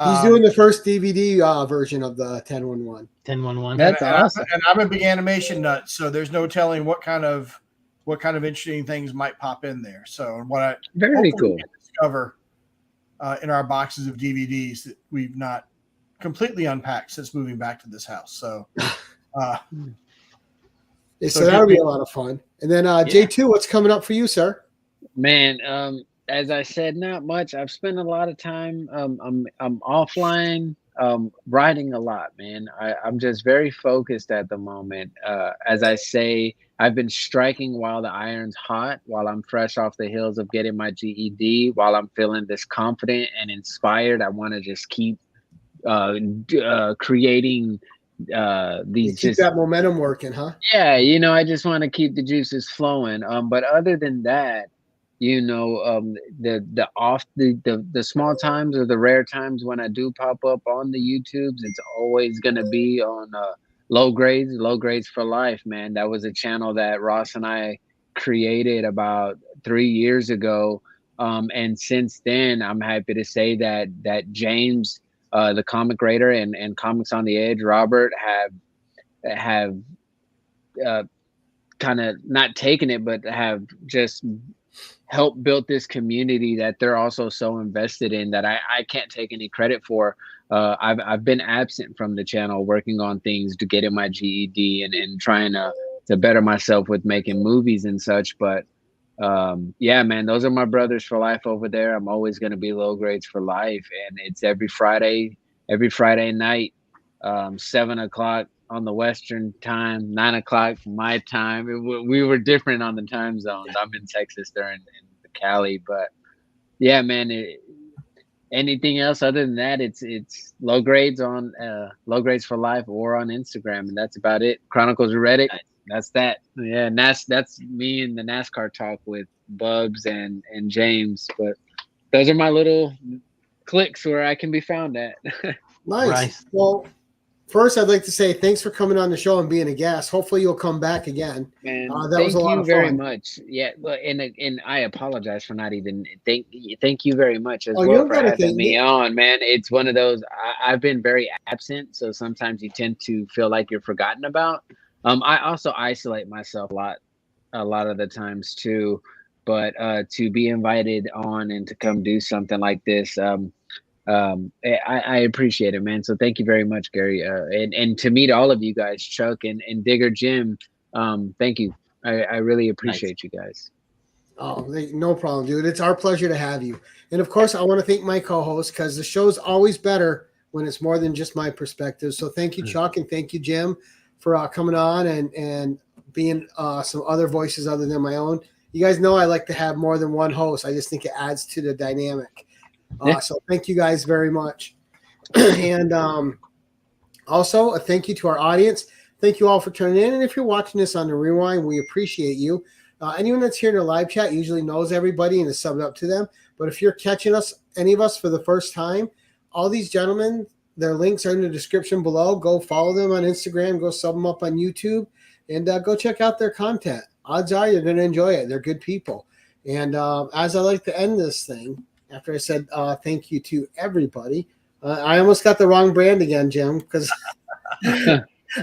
Speaker 1: he's doing the first DVD version of the 1011.
Speaker 2: 1011.
Speaker 3: That's awesome.
Speaker 4: And I'm a big animation nut, so there's no telling what kind of interesting things might pop in there. So what I
Speaker 3: very cool
Speaker 4: discover in our boxes of DVDs that we've not completely unpacked since moving back to this house. So
Speaker 1: so that'll be a lot of fun. And then J2, what's coming up for you, sir?
Speaker 3: Man, as I said, not much. I've spent a lot of time. I'm offline, writing a lot, man. I'm just very focused at the moment. As I say, I've been striking while the iron's hot, while I'm fresh off the heels of getting my GED, while I'm feeling this confident and inspired. I want to just keep creating these.
Speaker 1: Keep that momentum working, huh?
Speaker 3: Yeah, I just want to keep the juices flowing. But other than that, the small times or the rare times when I do pop up on the YouTubes, it's always gonna be on low grades for life, man. That was a channel that Ross and I created about 3 years ago, and since then, I'm happy to say that James, the comic writer, and Comics on the Edge, Robert, have kind of not taken it, but have just helped build this community that they're also so invested in that I can't take any credit for. I've been absent from the channel working on things to get in my GED and trying to better myself with making movies and such. But Yeah, man, those are my brothers for life over there. I'm always going to be Low Grades for life. And it's every Friday night, 7 o'clock on the Western time, 9 o'clock my time. We were different on the time zones. I'm in Texas, they're in Cali, but yeah, man, anything else other than that, it's Low Grades on Low Grades for life or on Instagram, and that's about it. Chronicles of Reddick, that's that. Yeah, and that's me and the NASCAR talk with Bubs and James. But those are my little cliques where I can be found at.
Speaker 1: Nice. Right. Well, first, I'd like to say thanks for coming on the show and being a guest. Hopefully, you'll come back again.
Speaker 3: Man, thank you very much. Yeah, and I apologize for not even thank you very much as well for having me on, man. It's one of those I've been very absent, so sometimes you tend to feel like you're forgotten about. I also isolate myself a lot of the times too, but to be invited on and to come do something like this, I appreciate it, man. So thank you very much, Gary. And to meet all of you guys, Chuck and Digger Jim, thank you. I really appreciate you guys.
Speaker 1: Oh, no problem, dude. It's our pleasure to have you. And of course, I want to thank my co-host because the show's always better when it's more than just my perspective. So thank you, Chuck, and thank you, Jim, for coming on and being some other voices other than my own. You guys know I like to have more than one host. I just think it adds to the dynamic. So thank you guys very much. And also a thank you to our audience. Thank you all for tuning in. And if you're watching this on the rewind, we appreciate you. Anyone that's here in the live chat usually knows everybody and is subbed up to them. But if you're catching us, any of us for the first time, all these gentlemen, their links are in the description below. Go follow them on Instagram. Go sub them up on YouTube. And go check out their content. Odds are you're going to enjoy it. They're good people. And as I like to end this thing, after I said thank you to everybody, I almost got the wrong brand again, Jim, because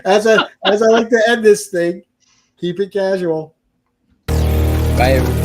Speaker 1: as I like to end this thing, keep it casual.
Speaker 3: Bye, everybody.